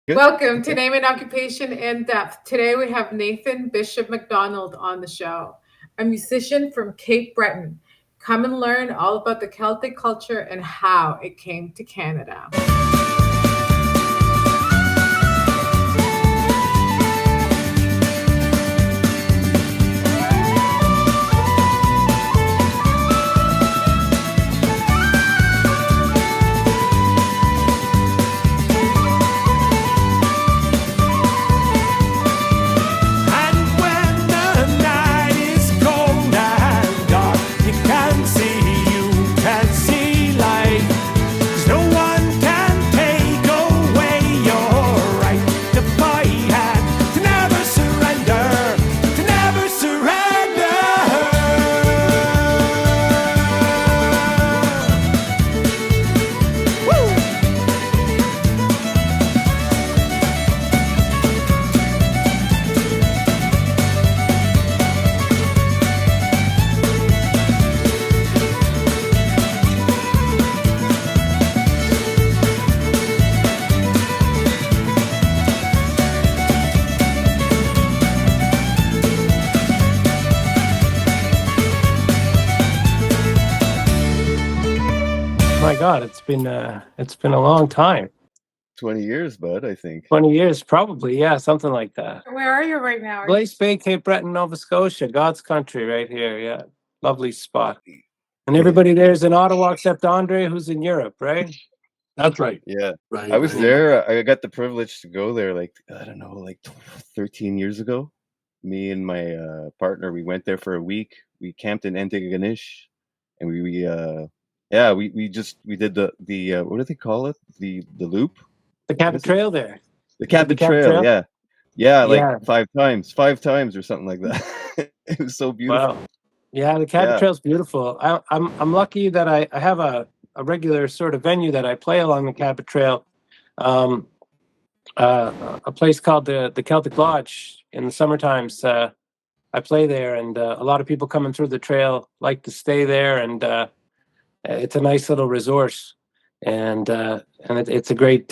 Good. Welcome to Okay. Name and Occupation in Depth. Today we have Nathan Bishop MacDonald on the show, a musician from Cape Breton. Come and learn all about the Celtic culture and how it came to Canada. My God, it's been a long time. 20 years, bud, I think. 20 years, probably, yeah, something like that. Where are you right now? Blaise Bay, Cape Breton, Nova Scotia, God's country, right here. Yeah, lovely spot. And everybody there's in Ottawa except Andre, who's in Europe, right? That's right. Yeah. Right. I was there. I got the privilege to go there, like, I don't know, like 13 years ago. Me and my partner, we went there for a week. We camped in Antigonish, and we did the what do they call it? The loop? The Cabot Trail there. The Cabot Trail, yeah. Yeah, like 5 times or something like that. It was so beautiful. Wow. Yeah, the Cabot Trail's beautiful. I'm lucky that I have a regular sort of venue that I play along the Cabot Trail. A place called the Celtic Lodge. In the summer times, I play there, and a lot of people coming through the trail like to stay there, and it's a nice little resort, and it's a great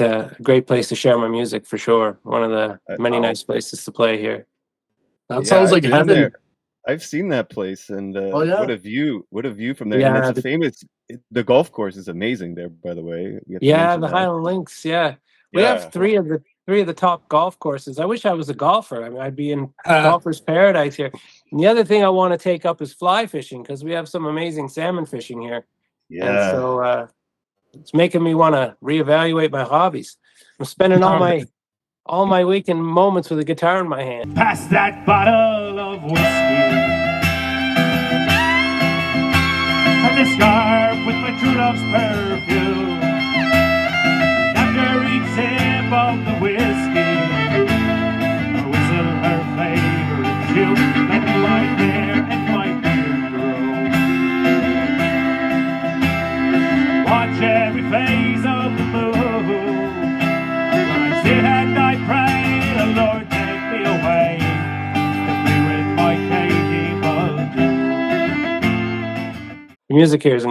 place to share my music for sure. One of the many nice places to play here. That sounds like heaven. I've seen that place, and what a view from there. Yeah, and it's famous. The golf course is amazing there, by the way. The Highland Links. Yeah, we have three of the top golf courses. I wish I was a golfer. I mean, I'd be in golfer's paradise here. And the other thing I want to take up is fly fishing, because we have some amazing salmon fishing here. Yeah. And so it's making me want to reevaluate my hobbies. I'm spending all my weekend moments with a guitar in my hand. Pass that bottle of whiskey and the scarf with my true love's perfume. After each sip of the whiskey, I whistle her favorite tune. Let my hair and my beard grow. Watch every phase of the moon. When I sit and I pray, the Lord take me away to be with my Katie Baldu. The music here is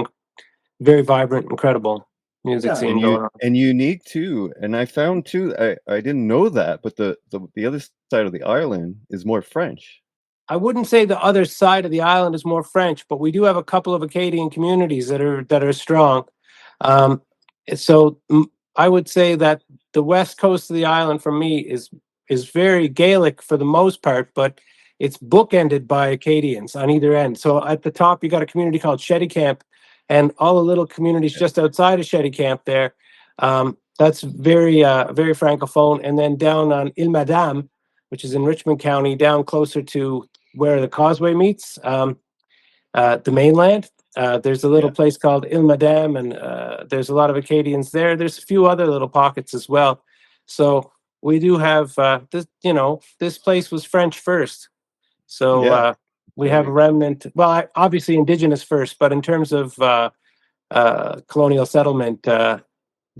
very vibrant, incredible music scene going on. And unique too. And I found too, I didn't know that, but the other side of the island is more French. I wouldn't say the other side of the island is more French, but we do have a couple of Acadian communities that are strong. So I would say that the west coast of the island for me is very Gaelic for the most part, but it's bookended by Acadians on either end. So at the top, you got a community called Shetty Camp, and all the little communities just outside of Shetty Camp there. That's very francophone. And then down on Ile Madame, which is in Richmond County, down closer to where the causeway meets the mainland. There's a little place called Ile Madame, and there's a lot of Acadians there. There's a few other little pockets as well. So we do have this place was French first. So we have a remnant. Well, obviously Indigenous first, but in terms of colonial settlement, the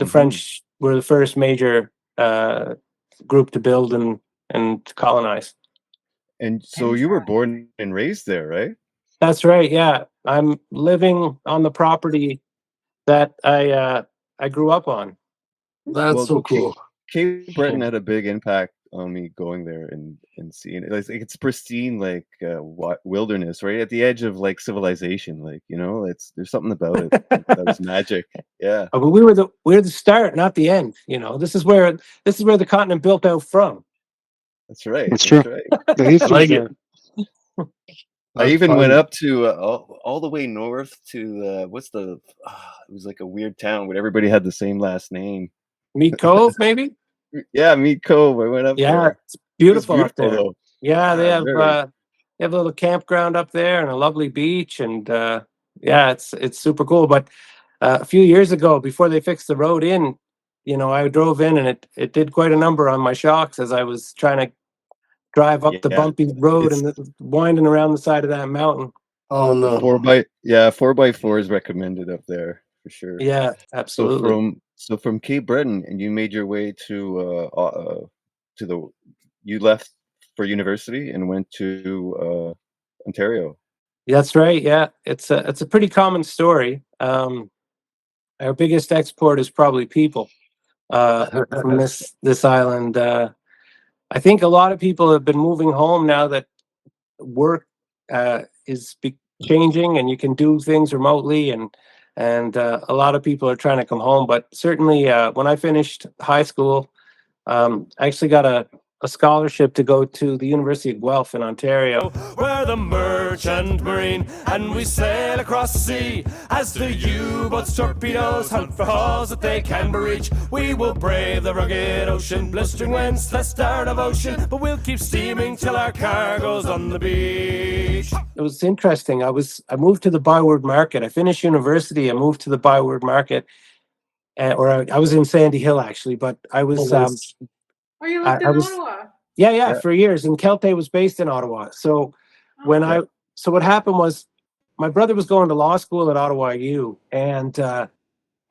French were the first major group to build and colonize. And so you were born and raised there, right? That's right. Yeah, I'm living on the property that I grew up on. That's so cool. Cape Breton had a big impact on me going there and seeing it. It's pristine, like wilderness, right at the edge of like civilization. Like there's something about it that was magic. Yeah, But we're the start, not the end. This is where the continent built out from. that's right. That's That's true. right. The I history's like there. it. I That's even fun. went up to all the way north to what's the? It was like a weird town where everybody had the same last name. Meat Cove, maybe. Yeah, Meat Cove. I went up Yeah, there. it's It was beautiful up beautiful there. though. Yeah, they Yeah, have very. a little campground up there and a lovely beach, and yeah, it's super cool. But a few years ago, before they fixed the road in, I drove in and it did quite a number on my shocks as I was trying to drive up the Yeah, bumpy road it's and winding around the side of that mountain. Oh the no. 4x4 is recommended up there for sure. Yeah, So absolutely. from Cape Breton, and you made your way to the you left for university and went to Ontario. That's right. Yeah, it's a pretty common story. Our biggest export is probably people from this island. I think a lot of people have been moving home now that work changing, and you can do things remotely, and a lot of people are trying to come home. But certainly, when I finished high school, I actually got a scholarship to go to the University of Guelph in Ontario. We're the merchant marine, and we sail across the sea as the U-boats torpedoes hunt for hulls that they can reach. We will brave the rugged ocean, blistering winds, the start of ocean, but we'll keep steaming till our cargo's on the beach. It was interesting. I moved to the Byward Market. I finished university. I moved to the Byward Market, I was in Sandy Hill actually, but I was nice. Oh, you I, lived I in was Ottawa. yeah, Yeah. for years. And Celtae was based in Ottawa. So when Oh. I so what happened was my brother was going to law school at Ottawa U, and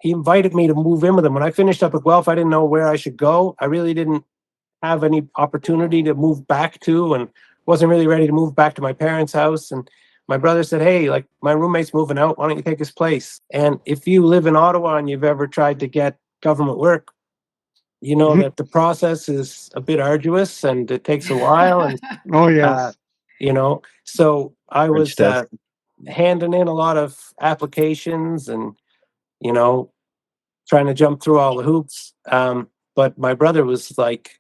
he invited me to move in with him. When I finished up at Guelph, I didn't know where I should go. I really didn't have any opportunity to move back to, and wasn't really ready to move back to my parents' house. And my brother said, "Hey, like my roommate's moving out. Why don't you take his place?" And if you live in Ottawa and you've ever tried to get government work, you know Mhm. that the process is a bit arduous and it takes a while. And Oh yes. so I French was test. handing in a lot of applications and you know trying to jump through all the hoops. But my brother was like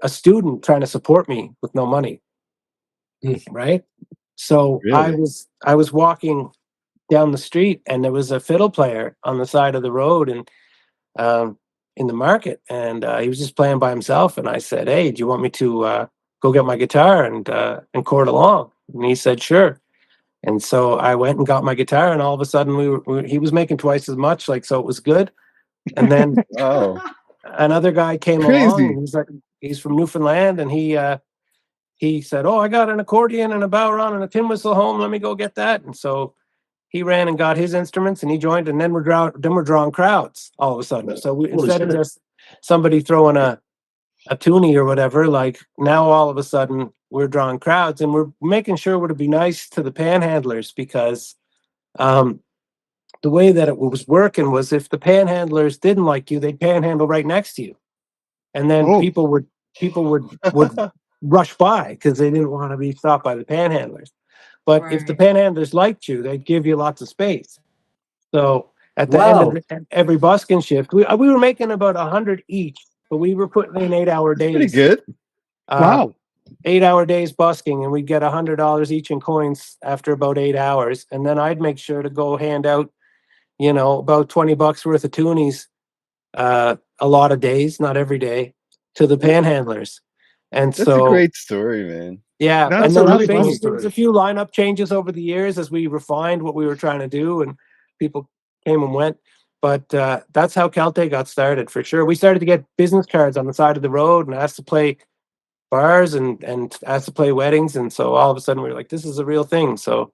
a student trying to support me with no money, right? So I Really? was I was walking down the street and there was a fiddle player on the side of the road and um, in the market, and he was just playing by himself. And I said, "Hey, do you want me to go get my guitar and chord along?" And he said, "Sure." And so I went and got my guitar, and all of a sudden he was making twice as much, like so it was good. And then Wow. another guy came along. Crazy. And he's from Newfoundland, and he said, "Oh, I got an accordion and a bowron and a tin whistle home. Let me go get that." And so he ran and got his instruments, and he joined. And then we're drawing crowds all of a sudden. So Holy instead of shit. just somebody throwing a toonie or whatever, like now all of a sudden we're drawing crowds, and we're making sure we're to be nice to the panhandlers because um, the way that it was working was if the panhandlers didn't like you, they'd panhandle right next to you, and then Oh. people would rush by because they didn't want to be stopped by the panhandlers. But if the Right. panhandlers liked you, they'd give you lots of space. So at the end of Wow. every busking shift, we were making about 100 each, but we were putting in 8-hour That's pretty days. good. Wow. 8-hour days busking, and we'd get $100 each in coins after about 8 hours. And then I'd make sure to go hand out, about $20 worth of toonies, a lot of days, not every day, to the panhandlers. And That's a so, great story, man. yeah, That's and a then really basically funny there was story. a few lineup changes over the years as we refined what we were trying to do, and people came and went. But that's how Celtae got started for sure. We started to get business cards on the side of the road and asked to play bars and asked to play weddings, and so all of a sudden we were like, "This is a real thing." So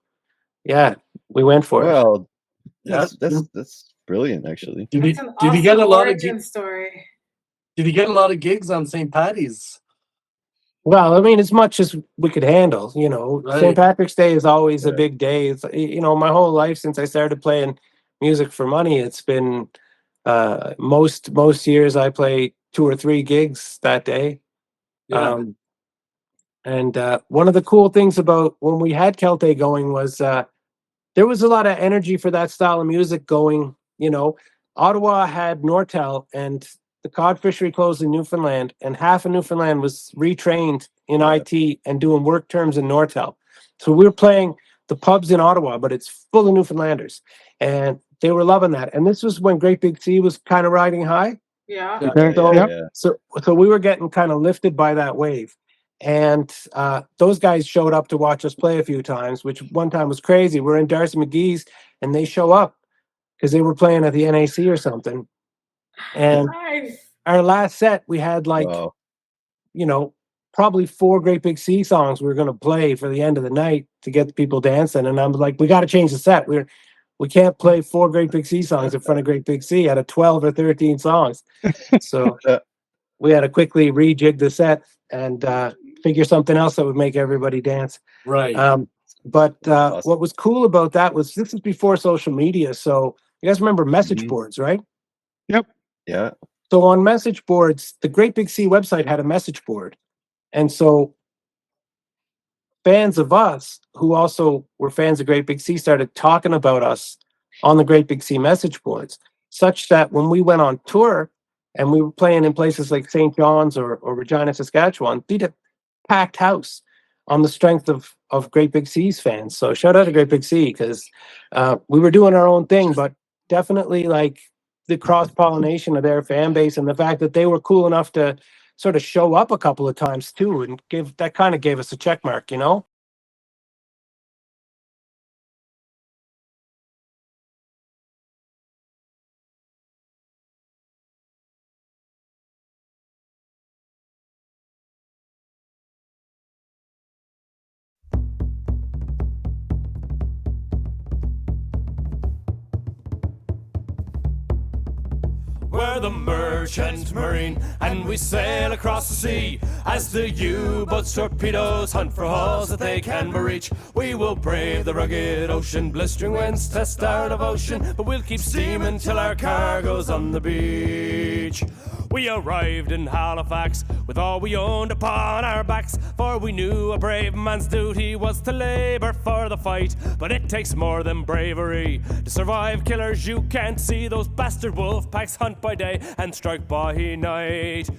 yeah, we went for it. Well, Yeah. that's brilliant, actually. Did That's he an did he awesome get a lot of origin story. did he get a lot of gigs on St. Patty's? Well, I mean, as much as we could handle, St. Right. Patrick's Day is always a Yeah. big day. It's my whole life since I started playing music for money, it's been Most years I play 2 or 3 gigs that day. Yeah. And one of the cool things about when we had Celtae going was there was a lot of energy for that style of music going. Ottawa had Nortel, and the cod fishery closed in Newfoundland, and half of Newfoundland was retrained in IT and doing work terms in Nortel. So we were playing the pubs in Ottawa, but it's full of Newfoundlanders, and they were loving that. And this was when Great Big Sea was kind of riding high. Yeah. Okay. So, Yep. so we were getting kind of lifted by that wave. And those guys showed up to watch us play a few times, which one time was crazy. We're in Darcy McGee's, and they show up because they were playing at the NAC or something. And Nice. our last set, we had Wow. probably 4 Great Big Sea songs we were going to play for the end of the night to get the people dancing. And I'm like, we got to change the set. We can't play 4 Great Big Sea songs in front of Great Big Sea out of 12 or 13 songs. So we had to quickly rejig the set and figure something else that would make everybody dance. Right. But Awesome. what was cool about that was this is before social media. So you guys remember message boards, right? Yeah. So on message boards, the Great Big Sea website had a message board. And so fans of us who also were fans of Great Big Sea started talking about us on the Great Big Sea message boards, such that when we went on tour and we were playing in places like St. John's or Regina, Saskatchewan, they'd have packed house on the strength of Great Big Sea's fans. So shout out to Great Big Sea, because we were doing our own thing, but definitely like the cross-pollination of their fan base and the fact that they were cool enough to sort of show up a couple of times too, and kind of gave us a check mark, We're the merchant marine, and we sail across the sea. As the U-boats, torpedoes hunt for hulls that they can reach, we will brave the rugged ocean, blistering winds, test our devotion, but we'll keep steaming till our cargo's on the beach. We arrived in Halifax with all we owned upon our backs, for we knew a brave man's duty was to labour for the fight. But it takes more than bravery to survive killers you can't see. Those bastard wolf packs hunt by day and strike by night.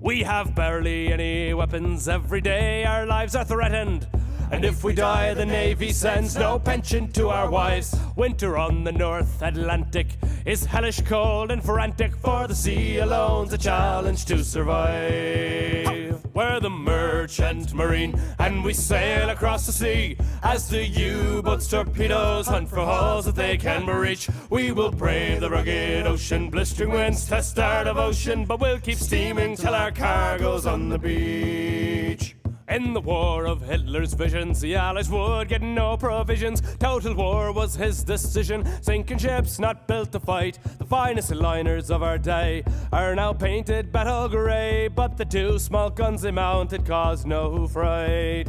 We have barely any weapons, every day our lives are threatened. And if we die, the Navy sends no pension to our wives. Winter on the North Atlantic is hellish cold and frantic, for the sea alone's a challenge to survive. We're the merchant marine, and we sail across the sea. As the U-boats, torpedoes hunt for hulls that they can reach, we will brave the rugged ocean, blistering winds, test our devotion, but we'll keep steaming till our cargo's on the beach. In the war of Hitler's visions, the Allies would get no provisions. Total war was his decision, sinking ships not built to fight. The finest liners of our day are now painted battle grey, but the 2 small guns they mounted caused no fright.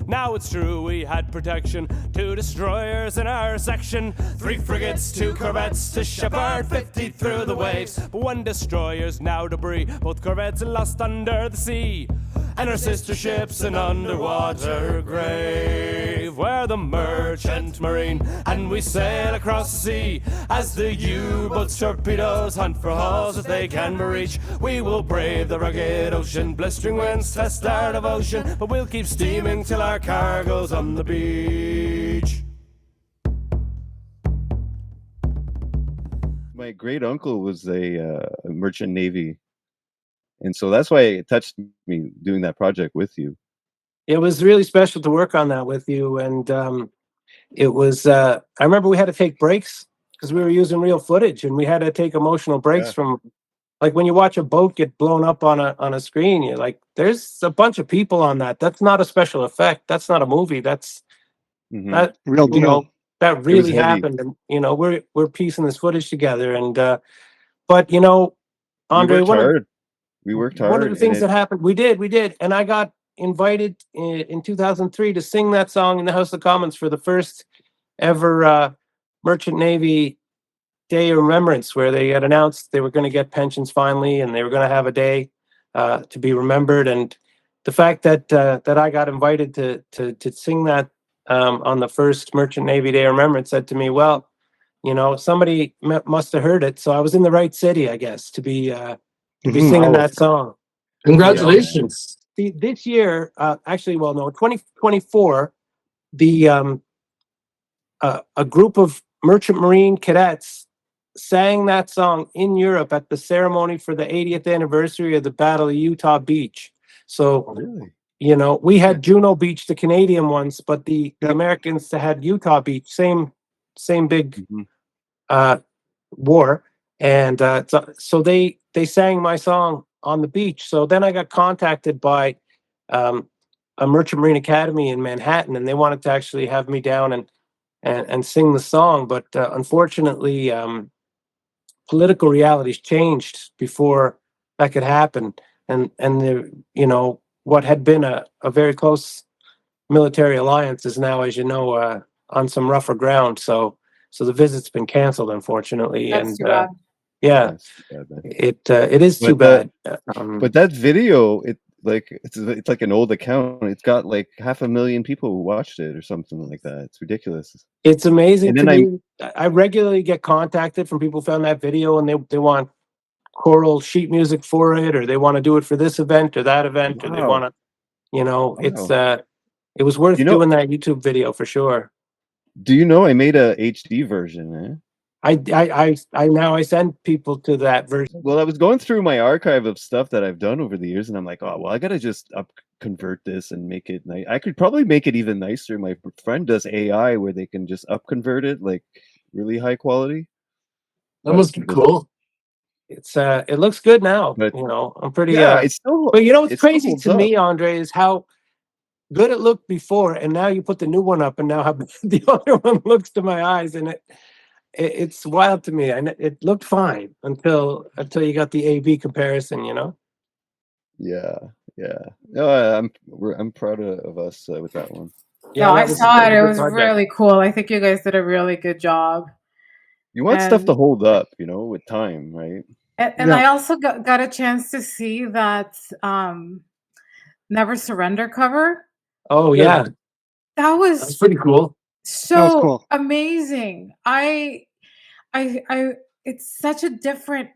Now it's true we had protection, 2 destroyers in our section, 3 frigates, 2 corvettes to shepherd 50 through the waves. But 1 destroyer's now debris, both corvettes lost under the sea, and our sister ship's an underwater grave. We're the merchant marine, and we sail across the sea. As the U-boats, torpedoes hunt for hulls that they can reach, we will brave the rugged ocean, blistering winds, test our devotion, but we'll keep steaming till our cargo's on the beach. My great uncle was a merchant navy, and so that's why it touched me doing that project with you. It was really special to work on that with you, and it was. I remember we had to take breaks because we were using real footage, and we had to take emotional breaks from, like when you watch a boat get blown up on a screen. You're like, "There's a bunch of people on that. That's not a special effect. That's not a movie. That's that Real deal. That really heavy. happened." And we're piecing this footage together, and but Andre, We worked hard. One of the things that happened, we did, and I got invited in 2003 to sing that song in the House of Commons for the first ever Merchant Navy Day of Remembrance, where they had announced they were going to get pensions finally, and they were going to have a day to be remembered. And the fact that that I got invited to sing that on the first Merchant Navy Day of Remembrance said to me, well, you know, somebody must have heard it, so I was in the right city, I guess, to be singing that song. Congratulations. This year, actually, well, no, 2024, the a group of Merchant Marine cadets sang that song in Europe at the ceremony for the 80th anniversary of the Battle of Utah Beach. So, Really? you know, we had Juno Beach, the Canadian ones, but the Americans had Utah Beach, same big war. And so they sang my song on the beach. So then I got contacted by a Merchant Marine Academy in Manhattan, and they wanted to actually have me down and sing the song. But unfortunately, political realities changed before that could happen. And the, you know, what had been a very close military alliance is now, as you know, on some rougher ground. So the visit's been canceled, unfortunately. That's too bad. Yeah, That's too bad, it is too bad. But that video, it's like an old account. It's got like 500,000 people who watched it or something like that. It's ridiculous. It's amazing And to then me. I regularly get contacted from people who found that video, and they want choral sheet music for it, or they want to do it for this event or that event, or they want to, you know, it's it was worth doing that YouTube video for sure. Do you know I made a HD version, eh? I now I send people to that version. Well, I was going through my archive of stuff that I've done over the years, and I'm like, oh, well, I gotta just convert this and make it nice. I could probably make it even nicer. My friend does AI where they can just convert it like really high quality. That must be cool. It's it looks good now. But, you know, I'm pretty. It's still. But you know what's crazy holds to up. me, Andre, is how good it looked before, and now you put the new one up, and now how the other one looks to my eyes, and it's wild to me. It looked fine until you got the A/B comparison, you know. Yeah. No, I'm proud of us with that one. Yeah, no, I saw it. It was really cool. I think you guys did a really good job. You want stuff to hold up, you know, with time, right? And I also got a chance to see that Never Surrender cover. Oh yeah, that was pretty cool. So cool. Amazing. I it's such a different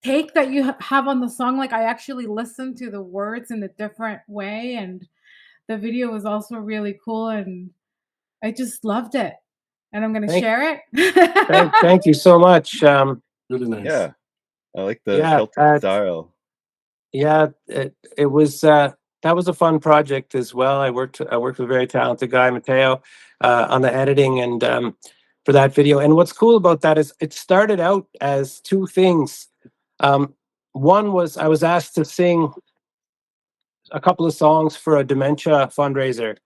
take that you have on the song. Like, I actually listened to the words in a different way, and the video was also really cool, and I just loved it. And I'm going to share it. Thank you so much. Really nice. Yeah, I like the Celtic style. Yeah, it was that was a fun project as well. I worked with a very talented guy, Matteo, on the editing and for that video. And what's cool about that is it started out as two things. One was I was asked to sing a couple of songs for a dementia fundraiser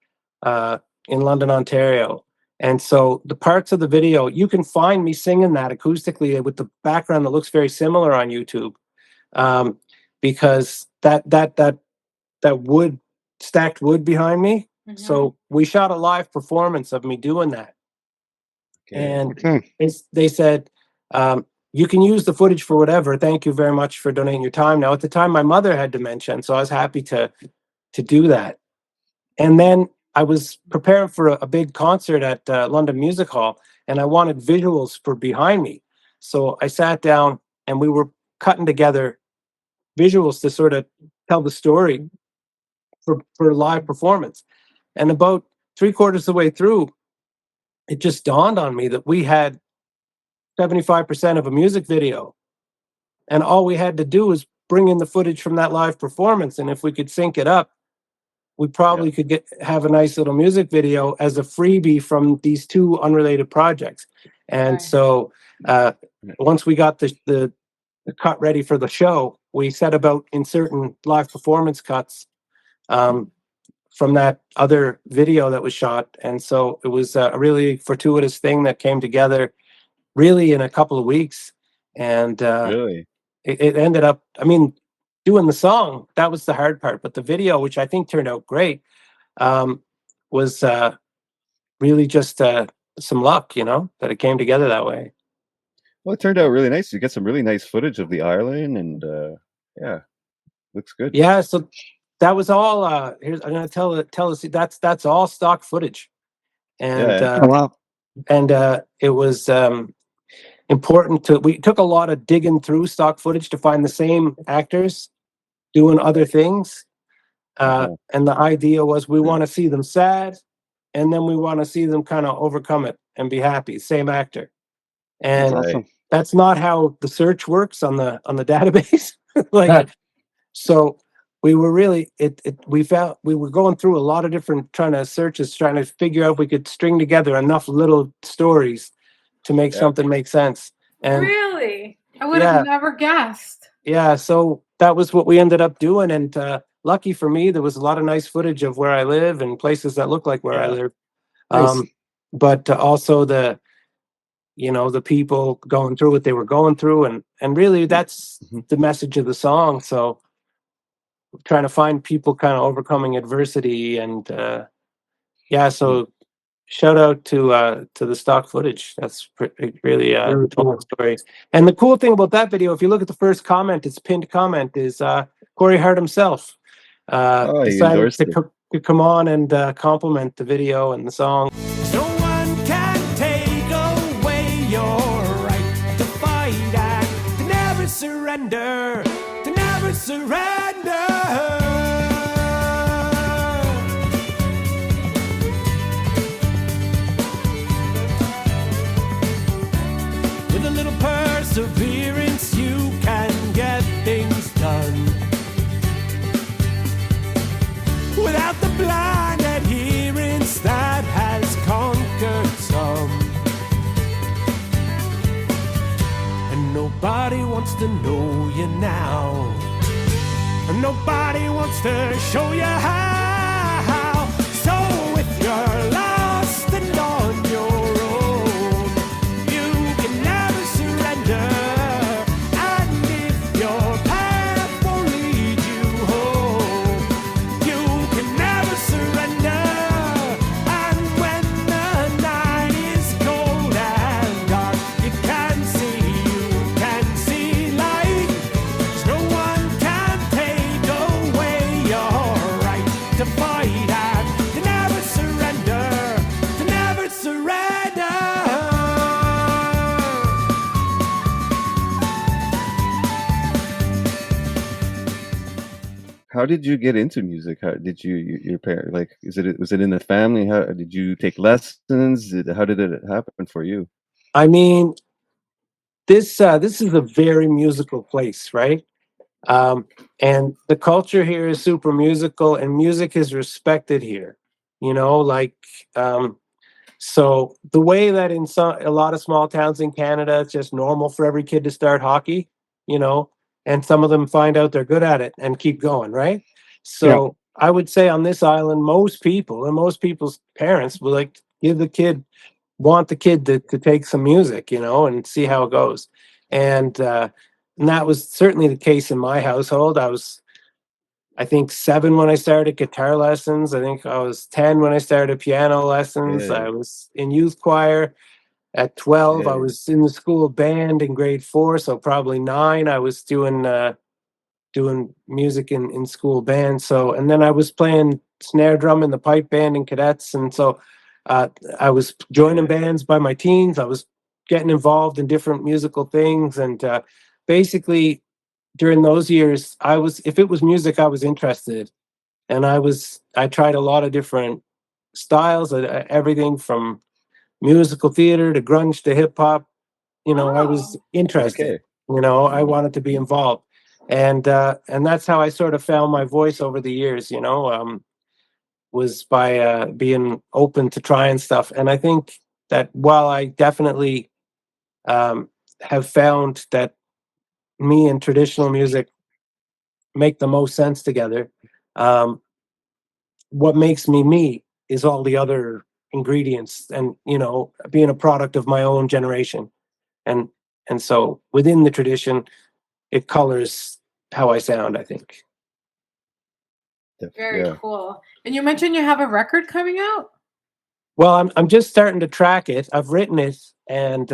in London, Ontario. And so the parts of the video, you can find me singing that acoustically with the background that looks very similar on YouTube, because that wood, stacked wood behind me. Mm-hmm. So we shot a live performance of me doing that. And they said, you can use the footage for whatever. Thank you very much for donating your time. Now, at the time, my mother had dementia, and so I was happy to do that. And then I was preparing for a big concert at London Music Hall, and I wanted visuals for behind me. So I sat down, and we were cutting together visuals to sort of tell the story for live performance. And about 3/4 of the way through, it just dawned on me that we had 75% of a music video, and all we had to do was bring in the footage from that live performance, and if we could sync it up, we probably could have a nice little music video as a freebie from these two unrelated projects. And so once we got the cut ready for the show, we set about inserting live performance cuts from that other video that was shot. And so it was a really fortuitous thing that came together really in a couple of weeks. And it ended up, I mean, doing the song, that was the hard part. But the video, which I think turned out great, was really just some luck, you know, that it came together that way. Well, it turned out really nice. You get some really nice footage of the island, and yeah, looks good. Yeah, so that was all. Here's I'm gonna tell us that's all stock footage, and Yeah, Oh, wow. it was important to. We took a lot of digging through stock footage to find the same actors doing other things, uh-huh. and the idea was we Yeah, want to see them sad, and then we want to see them kind of overcome it and be happy. Same actor, That's and right. awesome. that's not how the search works on the database. Like, so we were really we found we were going through a lot of different trying to searches, trying to figure out if we could string together enough little stories to make Yeah. something make sense. And Really? I would have yeah, never guessed. yeah, so that was what we ended up doing. And lucky for me, there was a lot of nice footage of where I live and places that look like where I Yeah. live. Nice. But also the people going through what they were going through, and really that's Mhm. the message of the song. So trying to find people kind of overcoming adversity, and yeah, so shout out to the stock footage. That's really Very told cool. the story. And the cool thing about that video, if you look at the first comment, it's pinned comment, is Corey Hart himself Oh, he decided endorsed it. to come on and compliment the video and the song. No one can take away your right to fight and to never surrender, to never surrender. With a little perseverance, you can get things done. Without the blind adherence that has conquered some. And nobody wants to know you now. And nobody wants to show you how. So if you're lost and on your own, you can never surrender. And if your path won't lead you home, you can never surrender. And when the night is cold and dark, you can see light. 'Cause no one can take away your right to fight and to never surrender, to never surrender. How did you get into music? How did your parent, like, was it in the family? How did you take lessons? How did it happen for you? I mean, this is a very musical place, right? And the culture here is super musical, and music is respected here. Like, so the way that in a lot of small towns in Canada, it's just normal for every kid to start hockey, you know, and some of them find out they're good at it and keep going, right? Yeah. So I would say on this island, most people and most people's parents would like give want the kid to take some music, and see how it goes. And that was certainly the case in my household. I think 7 when I started guitar lessons. I think I was 10 when I started piano lessons. Okay. I was in youth choir at 12. I Okay. was in the school band in grade 4, so probably 9. I was doing music in school band. So, and then I was playing snare drum in the pipe band in cadets, and so I was joining Okay. bands by my teens. I was getting involved in different musical things, and basically during those years, if it was music, I was interested, and I tried a lot of different styles, everything from musical theater to grunge to hip hop. I was Oh, interested. Okay. I wanted to be involved, and that's how I sort of found my voice over the years. Was by being open to trying stuff, and I think that while I definitely have found that me and traditional music make the most sense together. Um, what makes me me is all the other ingredients, and being a product of my own generation, and so within the tradition, it colors how I sound, I think. very Yeah. cool. And you mentioned you have a record coming out? Well, I'm just starting to track it. I've written it, and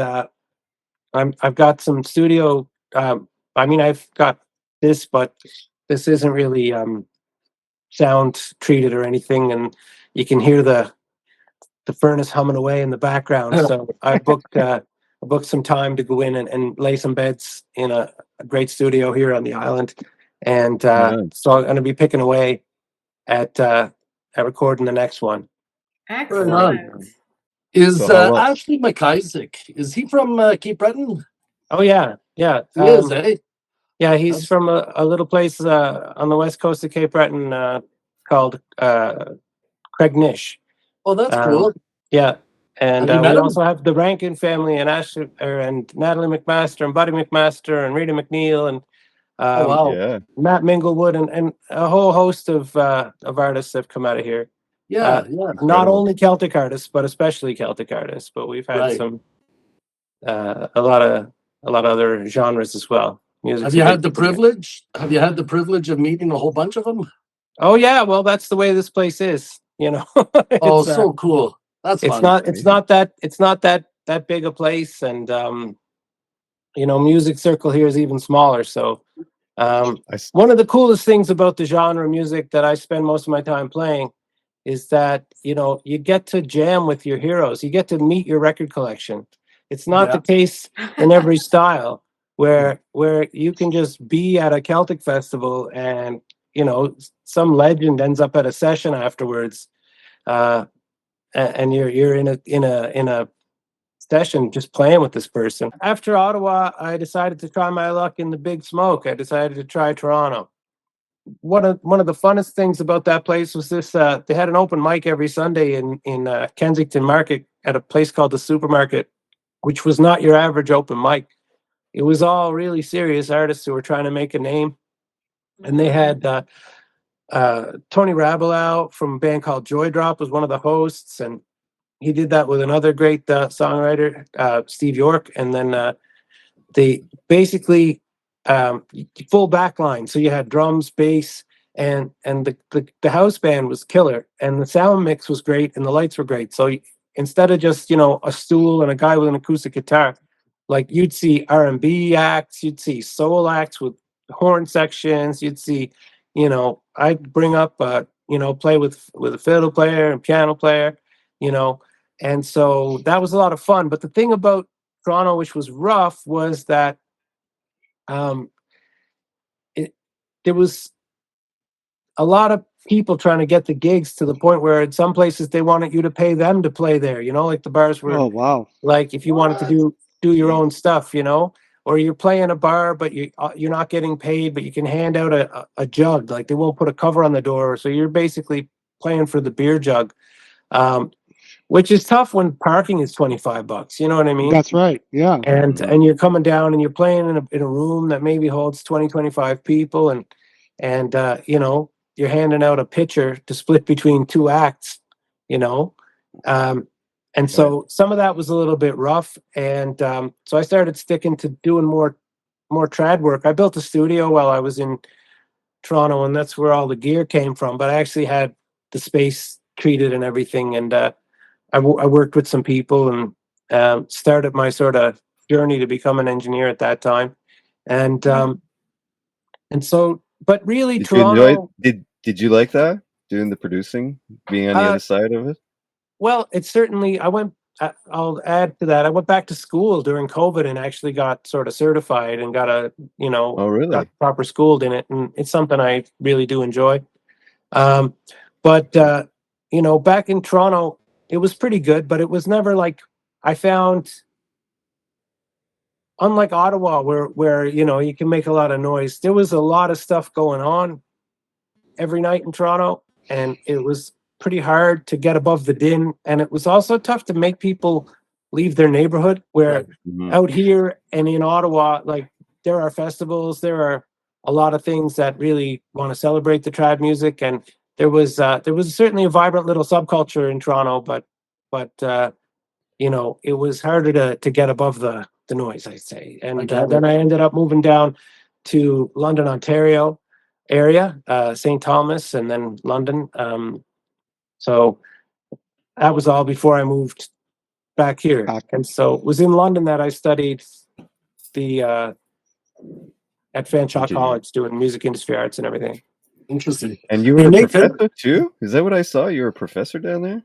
I've got some studio. I mean, I've got this, but this isn't really sound treated or anything, and you can hear the furnace humming away in the background. So I booked some time to go in and lay some beds in a great studio here on the island, and so I'm going to be picking away at recording the next one. Excellent. Is So how long? Ashley McIsaac, is he from Cape Breton? Oh yeah. He is, eh? Yeah, he's from a little place on the west coast of Cape Breton called Craignish. Oh, that's cool. Yeah, and Have you met we him? also have the Rankin family and and Natalie McMaster and Buddy McMaster and Rita McNeil and Oh, wow. Yeah. Matt Minglewood and a whole host of artists have come out of here. Yeah, Not Incredible. only Celtic artists, but especially Celtic artists. But we've had Right. some a lot of other genres as well. Music's Have you a had big the thing here. privilege? Have you had the privilege of meeting a whole bunch of them? Oh yeah, well that's the way this place is. You know, Oh, it's, so cool. That's it's fun. not that big a place, and you know, music circle here is even smaller. So one of the coolest things about the genre of music that I spend most of my time playing is that, you know, you get to jam with your heroes. You get to meet your record collection. It's not the case in every style where you can just be at a Celtic festival and, you know, some legend ends up at a session afterwards, and you're in a session just playing with this person. After Ottawa, I decided to try my luck in the big smoke. I decided to try Toronto. One of the funnest things about that place was this: they had an open mic every Sunday in Kensington Market at a place called the Supermarket, which was not your average open mic. It was all really serious artists who were trying to make a name, and they had Tony Rabelau from a band called Joy Drop was one of the hosts, and he did that with another great songwriter, Steve York, and then they basically full back line. So you had drums, bass, and the house band was killer, and the sound mix was great, and the lights were great. So instead of just, you know, a stool and a guy with an acoustic guitar, like you'd see R&B acts, you'd see soul acts with horn sections, you'd see, you know, I'd bring up you know, play with a fiddle player and piano player, you know, and so that was a lot of fun. But the thing about Toronto, which was rough, was that there was a lot of people trying to get the gigs to the point where in some places they wanted you to pay them to play there. You know, like the bars were Oh, wow. like if you wanted to do your own stuff, you know, or you're playing a bar but you're not getting paid, but you can hand out a jug. Like they won't put a cover on the door, so you're basically playing for the beer jug. Which is tough when parking is $25. You know what I mean? That's right. Yeah. And you're coming down and you're playing in a room that maybe holds 25 people, and you know, you're handing out a pitcher to split between two acts, you know. And so some of that was a little bit rough, and so I started sticking to doing more trad work. I built a studio while I was in Toronto, and that's where all the gear came from, but I actually had the space treated and everything, and I worked with some people and started my sort of journey to become an engineer at that time, and so, but really, Did you enjoy it? Toronto. Did you like that, doing the producing, being on the other side of it? Well, it's certainly. I'll add to that. I went back to school during COVID and actually got sort of certified and got Oh, really? got proper schooled in it, and it's something I really do enjoy. But you know, back in Toronto, it was pretty good, but it was never like I found, unlike Ottawa, where you know you can make a lot of noise. There was a lot of stuff going on every night in Toronto, and it was pretty hard to get above the din, and it was also tough to make people leave their neighborhood. Where out here and in Ottawa, like there are festivals, there are a lot of things that really want to celebrate the trad music, and there was certainly a vibrant little subculture in Toronto, but you know, it was harder to get above the noise, I'd say. And then I ended up moving down to London, Ontario area, St. Thomas, and then London. So that was all before I moved back here. And so it was in London that I studied at Fanshawe Engineering. College doing music industry arts and everything. Interesting. And you were Hey, a Nathan? professor too? Is that what I saw? You were a professor down there?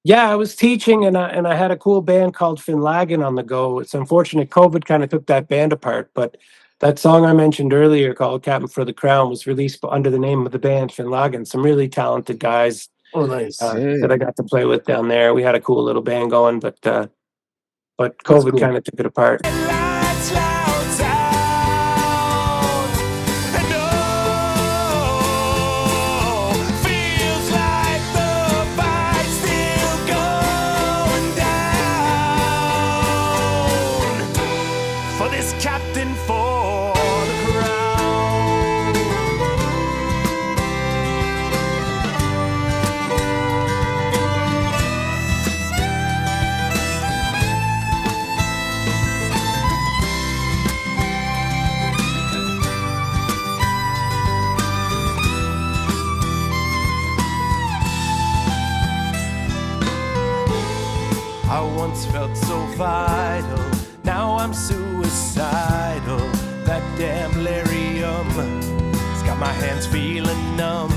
Yeah, I was teaching, and I had a cool band called Finlaggan on the go. It's unfortunate COVID kind of took that band apart, but that song I mentioned earlier called Captain for the Crown was released under the name of the band Finlaggan. Some really talented guys Oh, nice. that I got to play with down there. We had a cool little band going, but That's COVID cool. kind of took it apart. Lights, loud sound, and oh, feels like the fight's still going down for this captain for the crown. I once felt so vital, now I'm suicidal. That damn lyrium has got my hands feeling numb.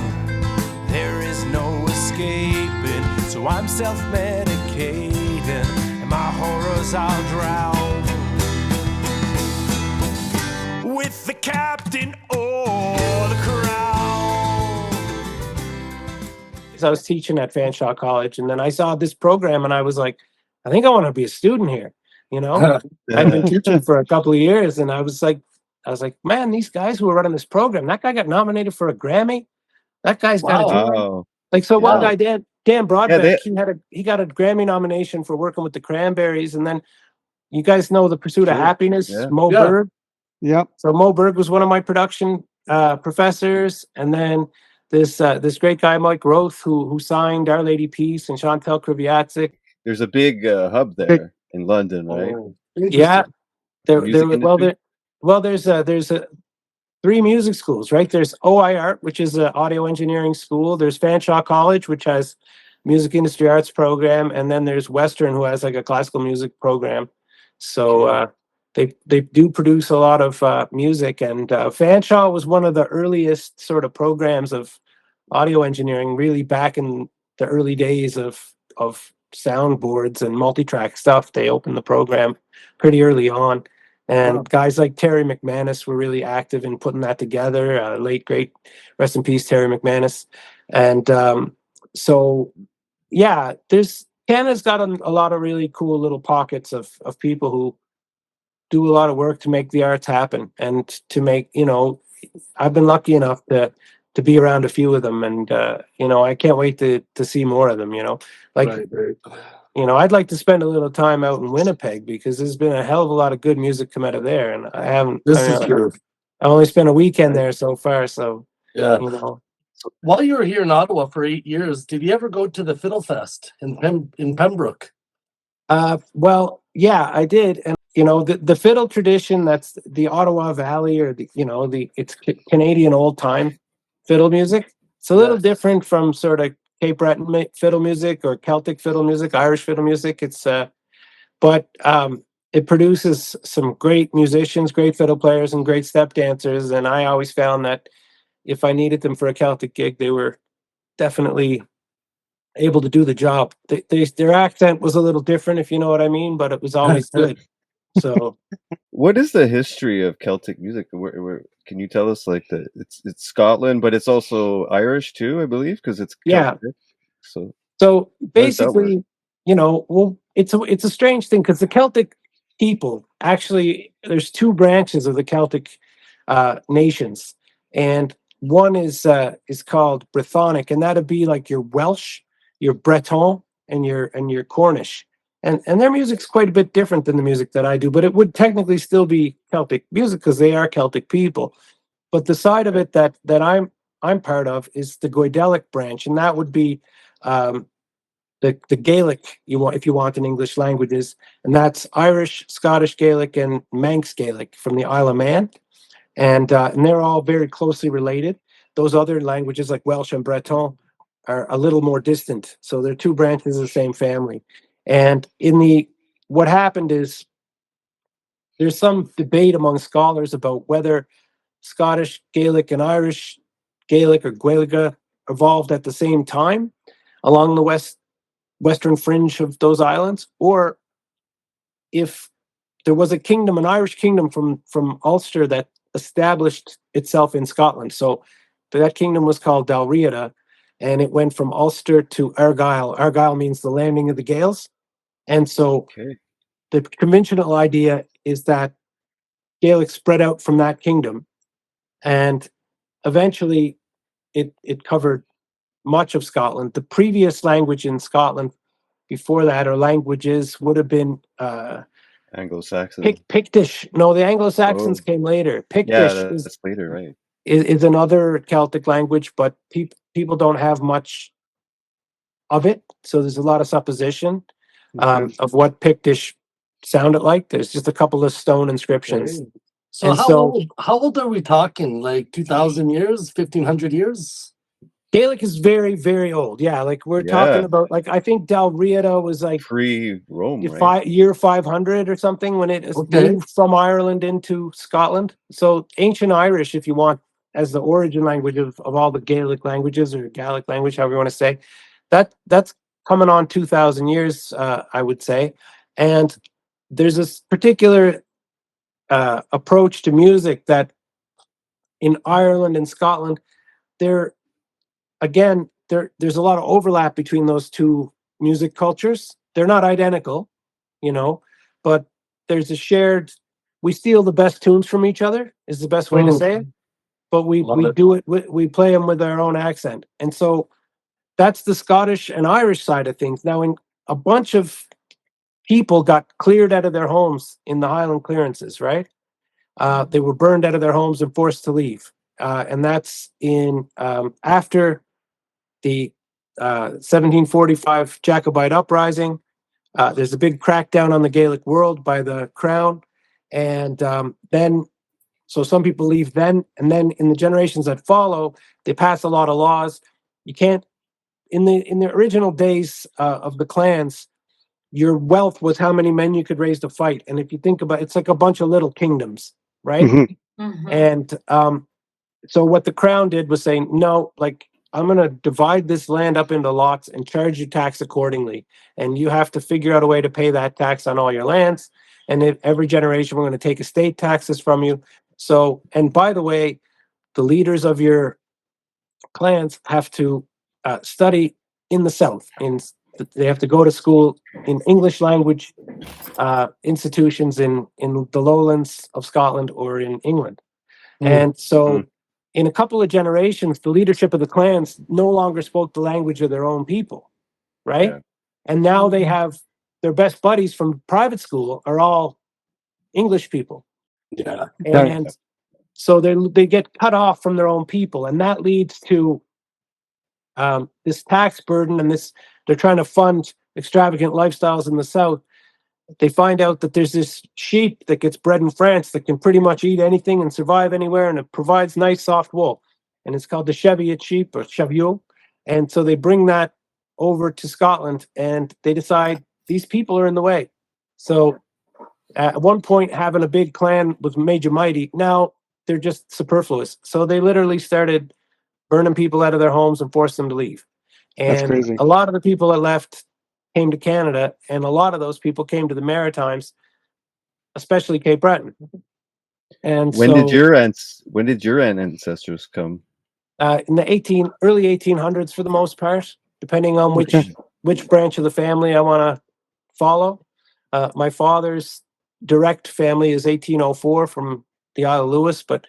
There is no escaping, so I'm self-medicating, and my horrors I'll drown with the captain or the crown. I was teaching at Fanshawe College, and then I saw this program, and I was like, I think I want to be a student here. You know, I've been teaching for a couple of years, and I was like, man, these guys who are running this program, that guy got nominated for a Grammy. That guy's got a job. Wow. Like, so one Yeah. guy, Dan Broadbeck, they- he got a Grammy nomination for working with the Cranberries, and then you guys know The Pursuit of Sure. Happiness, Yeah. Mo Yeah. Berg. Yep. So Mo Berg was one of my production professors, and then this great guy Mike Roth who signed Our Lady Peace and Chantal Kriviatzik. There's a big hub there in London, right? Oh, Yeah, Music industry? there's 3 music schools, right? There's OI Art, which is an audio engineering school. There's Fanshawe College, which has music industry arts program, and then there's Western, who has like a classical music program. So they do produce a lot of music, and Fanshawe was one of the earliest sort of programs of audio engineering, really back in the early days of soundboards and multi-track stuff. They opened the program pretty early on, and Wow. guys like Terry McManus were really active in putting that together. Late great, rest in peace, Terry McManus. And so yeah, Canada's got a lot of really cool little pockets of people who do a lot of work to make the arts happen, and to make, I've been lucky enough to be around a few of them, and I can't wait to see more of them. right. I'd like to spend a little time out in Winnipeg, because there's been a hell of a lot of good music come out of there, and I haven't. This is true. I only spent a weekend there so far, so Yeah. While you were here in Ottawa for 8 years, did you ever go to the Fiddle Fest in Pembroke? Well, yeah, I did, and the fiddle tradition, that's the Ottawa Valley, or it's Canadian old time fiddle music. It's a little different from sort of Cape Breton fiddle music or Celtic fiddle music, Irish fiddle music. It's but it produces some great musicians, great fiddle players, and great step dancers. And I always found that if I needed them for a Celtic gig, they were definitely able to do the job. Their accent was a little different, if you know what I mean, but it was always good. So, what is the history of Celtic music? Can you tell us? Like it's Scotland, but it's also Irish too, I believe, because it's Celtic. Yeah. So basically, it's a strange thing, because the Celtic people, actually, there's 2 branches of the Celtic nations, and one is called Brythonic, and that'd be like your Welsh, your Breton, and your Cornish. And their music's quite a bit different than the music that I do, but it would technically still be Celtic music, because they are Celtic people. But the side of it that I'm part of is the Gaelic branch, and that would be the Gaelic, if you want in English languages, and that's Irish, Scottish Gaelic, and Manx Gaelic from the Isle of Man, and they're all very closely related. Those other languages like Welsh and Breton are a little more distant, so they're 2 branches of the same family. And what happened is, there's some debate among scholars about whether Scottish Gaelic and Irish Gaelic or Gaeilge evolved at the same time along the western fringe of those islands, or if there was a kingdom, an Irish kingdom from Ulster that established itself in Scotland. So that kingdom was called Dalriada, and it went from Ulster to Argyll. Argyll means the landing of the Gaels. And so Okay. the conventional idea is that Gaelic spread out from that kingdom, and eventually it covered much of Scotland. The previous language in Scotland before that, or languages, would have been Anglo-Saxon. Pictish. No, the Anglo-Saxons Oh. came later. Yeah, Pictish that's later, right? is another Celtic language, but people don't have much of it. So there's a lot of supposition of what Pictish sounded like. There's just a couple of stone inscriptions. Okay. So And how old are we talking? Like 2,000 years, 1,500 years? Gaelic is very, very old. Yeah, like we're talking Yeah. about, like I think Dalriada was like Pre-Rome, right? year 500 or something when it Okay. moved from Ireland into Scotland. So ancient Irish, if you want, as the origin language of all the Gaelic languages, or Gaelic language, however you want to say, that's coming on 2,000 years, I would say. And there's this particular approach to music that in Ireland and Scotland, there's a lot of overlap between those two music cultures. They're not identical, but there's a shared, we steal the best tunes from each other, is the best way to say it. But we do it, we play them with our own accent. And so that's the Scottish and Irish side of things. Now, in a bunch of people got cleared out of their homes in the Highland clearances, right? They were burned out of their homes and forced to leave. And that's in after the 1745 Jacobite uprising. There's a big crackdown on the Gaelic world by the crown. And then, so some people leave then, and then in the generations that follow, they pass a lot of laws. You can't, in the original days of the clans, your wealth was how many men you could raise to fight. And if you think about it, it's like a bunch of little kingdoms, right? And so what the crown did was say, no, like, I'm going to divide this land up into lots and charge you tax accordingly. And you have to figure out a way to pay that tax on all your lands. And if every generation, we're going to take estate taxes from you. So, and by the way, the leaders of your clans have to study in the South. They have to go to school in English language institutions in the lowlands of Scotland or in England. And so in a couple of generations, the leadership of the clans no longer spoke the language of their own people, right? Yeah. And now they have their best buddies from private school are all English people. Yeah. And so they get cut off from their own people. And that leads to this tax burden, and they're trying to fund extravagant lifestyles in the South. They find out that there's this sheep that gets bred in France that can pretty much eat anything and survive anywhere, and it provides nice soft wool. And it's called the Cheviot sheep, or Cheviot. And so they bring that over to Scotland, and they decide these people are in the way. So at one point, having a big clan was major mighty. Now they're just superfluous. So they literally started burning people out of their homes and forced them to leave. That's And crazy. a lot of the people that left came to Canada, and a lot of those people came to the Maritimes, especially Cape Breton. And When did your ancestors come? in the early 1800s for the most part, depending on which branch of the family I want to follow. My father's direct family is 1804 from the Isle of Lewis, but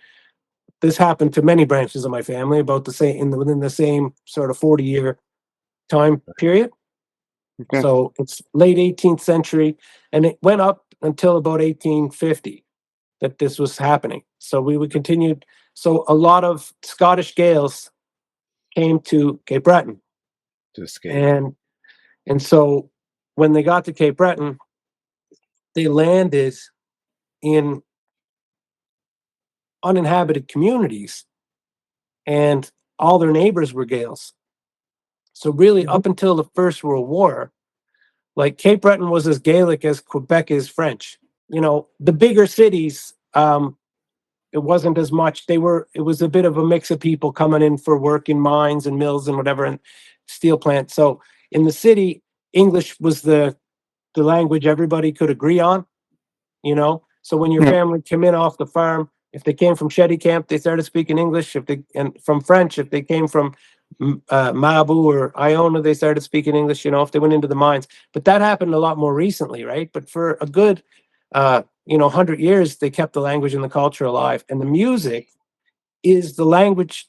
this happened to many branches of my family about the same within the same sort of 40-year time period. Okay. So it's late 18th century, and it went up until about 1850 that this was happening. So we would continue. So a lot of Scottish Gaels came to Cape Breton, To escape. and so when they got to Cape Breton, they landed in uninhabited communities, and all their neighbors were Gaels. So really, up until the First World War, like Cape Breton was as Gaelic as Quebec is French. the bigger cities, it wasn't as much. It was a bit of a mix of people coming in for work in mines and mills and whatever, and steel plants. So in the city, English was the language everybody could agree on, So when your family came in off the farm, if they came from Shetty Camp, they started speaking English. And from French, if they came from Mabu or Iona, they started speaking English, if they went into the mines. But that happened a lot more recently, right? But for a good 100 years, they kept the language and the culture alive. And the music is the language,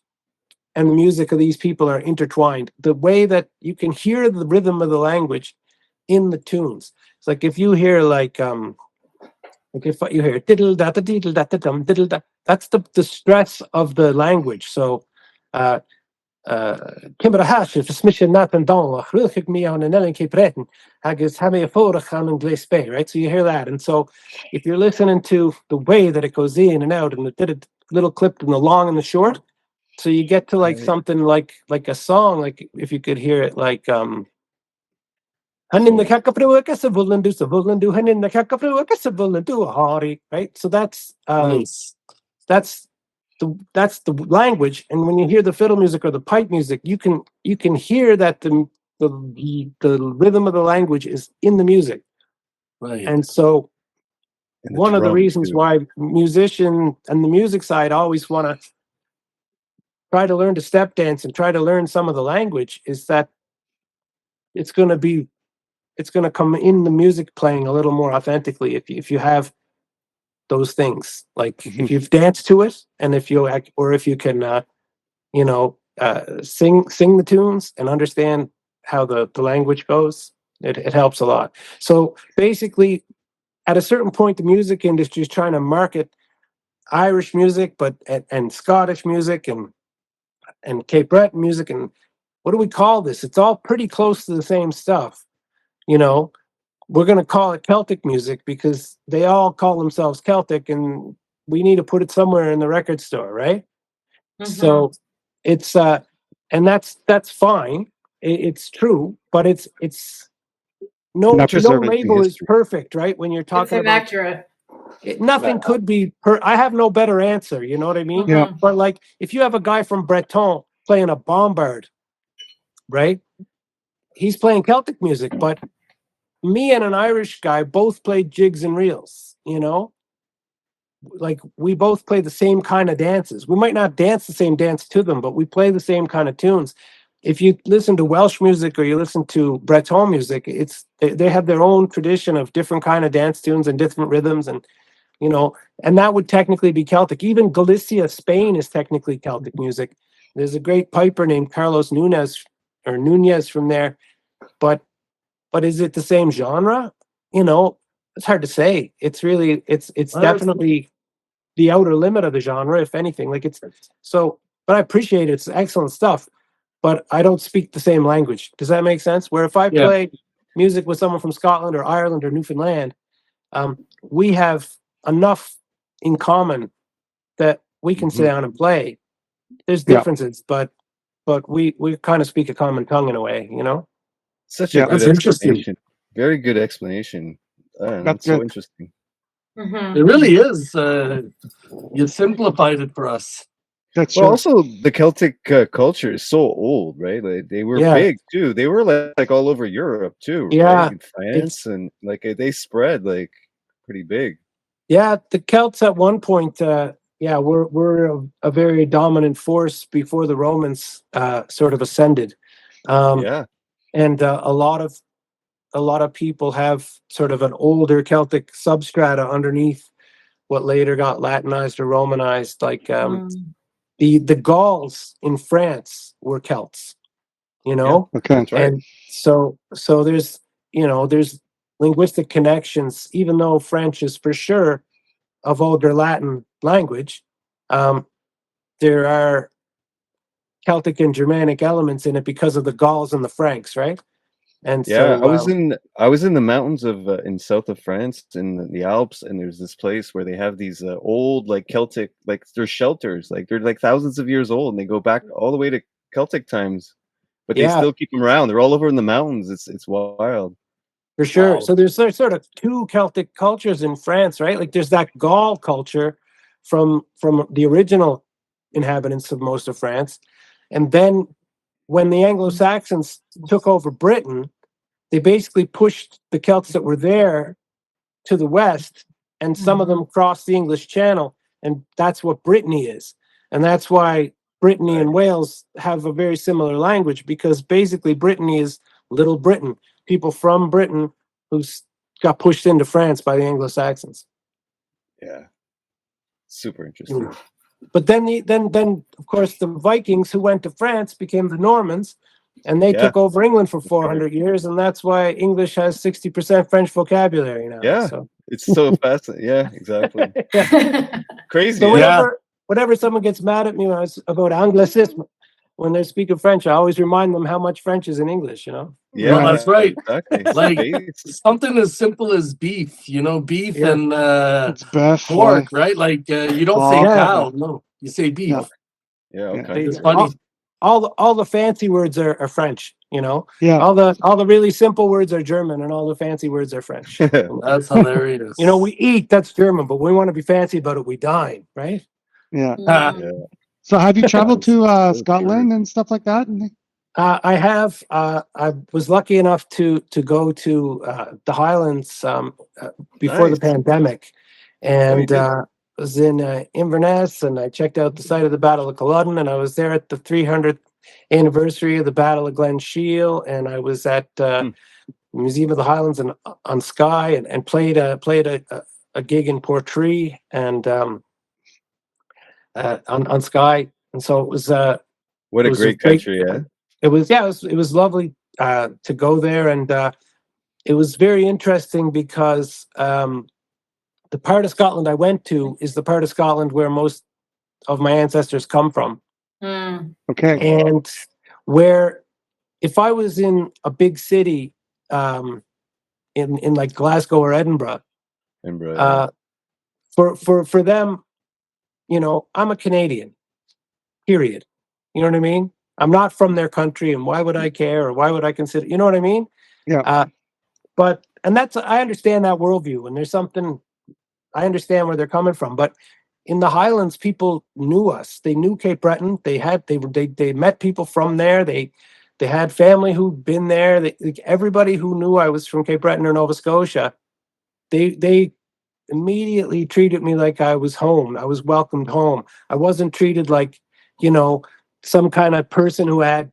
and the music of these people are intertwined. The way that you can hear the rhythm of the language in the tunes. It's like if you hear if you hear diddle da da diddle da da dum diddle da, that's the stress of the language. So Kimber hash if smission not and don really me on an Ellen Cape Breton agus have a forach on English Bay, right? So you hear that. And so if you're listening to the way that it goes in and out, and the little clip in the long and the short, so you get to something like a song, like if you could hear it and in the kakapruakasavullandu, and in the kakapruakasavullandu, right? So that's that's the language. And when you hear the fiddle music or the pipe music, you can hear that the rhythm of the language is in the music. Right. And so And one of the reasons too. why musician and the music side always want to try to learn to step dance and try to learn some of the language is that it's going to come in the music playing a little more authentically if you have those things, like if you've danced to it, and if you can sing the tunes and understand how the language goes, it helps a lot. So basically, at a certain point, the music industry is trying to market Irish music, and Scottish music and Cape Breton music, and what do we call this? It's all pretty close to the same stuff, We're going to call it Celtic music because they all call themselves Celtic, and we need to put it somewhere in the record store, right? So it's and that's fine. It's true, but it's no label is perfect, right? When you're talking it's inaccurate. Nothing could be I have no better answer, you know what I mean? Yeah. But like if you have a guy from Breton playing a bombard, right? He's playing Celtic music, but me and an Irish guy both played jigs and reels, Like we both play the same kind of dances. We might not dance the same dance to them, but we play the same kind of tunes. If you listen to Welsh music or you listen to Breton music, they have their own tradition of different kind of dance tunes and different rhythms, and and that would technically be Celtic. Even Galicia, Spain, is technically Celtic music. There's a great piper named Carlos Nunez from there, but is it the same genre? It's hard to say. It's really it's definitely the outer limit of the genre, if anything. Like but I appreciate it. It's excellent stuff, but I don't speak the same language. Does that make sense? Where if I play music with someone from Scotland or Ireland or Newfoundland, we have enough in common that we can sit down and play. There's differences, but we kind of speak a common tongue in a way, Such a good that's explanation. Very good explanation. That's so interesting. It really is. You simplified it for us. That's well, also the Celtic culture is so old, right? Like they were big too. They were like all over Europe too, right? In France, and like they spread like pretty big. Yeah, the Celts at one point, were a very dominant force before the Romans sort of ascended. And a lot of people have sort of an older Celtic substrata underneath what later got Latinized or Romanized, like the Gauls in France were Celts, Okay, that's right. And so there's there's linguistic connections, even though French is for sure a vulgar Latin language. There are Celtic and Germanic elements in it because of the Gauls and the Franks, right? And so I was in the mountains of in south of France in the Alps, and there's this place where they have these old like Celtic, like they're shelters, like they're like thousands of years old, and they go back all the way to Celtic times, but they still keep them around. They're all over in the mountains. It's wild. For sure. Wow. So there's sort of two Celtic cultures in France, right? Like there's that Gaul culture from the original inhabitants of most of France. And then when the Anglo-Saxons took over Britain, they basically pushed the Celts that were there to the west, and some of them crossed the English Channel, and that's what Brittany is. And that's why Brittany and Wales have a very similar language, because basically Brittany is Little Britain, people from Britain who got pushed into France by the Anglo-Saxons. Yeah. Super interesting. But then of course the Vikings who went to France became the Normans, and they took over England for 400 years, and that's why English has 60% French vocabulary now. Yeah, so. It's so fascinating. Yeah, exactly. Crazy. So whenever someone gets mad at me about Anglicism, when they speak of French, I always remind them how much French is in English, Yeah, well, that's right. Exactly. Like something as simple as beef, beef and It's beef, pork, right? Like you don't say cow, no, you say beef. Yeah, okay. It's funny. All the fancy words are French, Yeah. All the really simple words are German, and all the fancy words are French. That's hilarious. We eat, that's German, but we want to be fancy about it, we dine, right? Yeah. Yeah. So have you traveled to Scotland and stuff like that? I have. I was lucky enough to go to the Highlands before the pandemic, and was in Inverness, and I checked out the site of the Battle of Culloden, and I was there at the 300th anniversary of the Battle of Glen Shiel, and I was at Museum of the Highlands and on Skye, and played a gig in Portree and on Skye, and so it was. What a great country, yeah. It was lovely to go there, and it was very interesting because the part of Scotland I went to is the part of Scotland where most of my ancestors come from. Okay. And where, if I was in a big city, in like Glasgow or Edinburgh, for them, I'm a Canadian, period. You know what I mean? I'm not from their country, and why would I care, or why would I consider? You know what I mean? Yeah. And I understand that worldview, and there's something I understand where they're coming from. But in the Highlands, people knew us. They knew Cape Breton. They met people from there. They had family who'd been there. Everybody who knew I was from Cape Breton or Nova Scotia, they immediately treated me like I was home. I was welcomed home. I wasn't treated like, some kind of person who had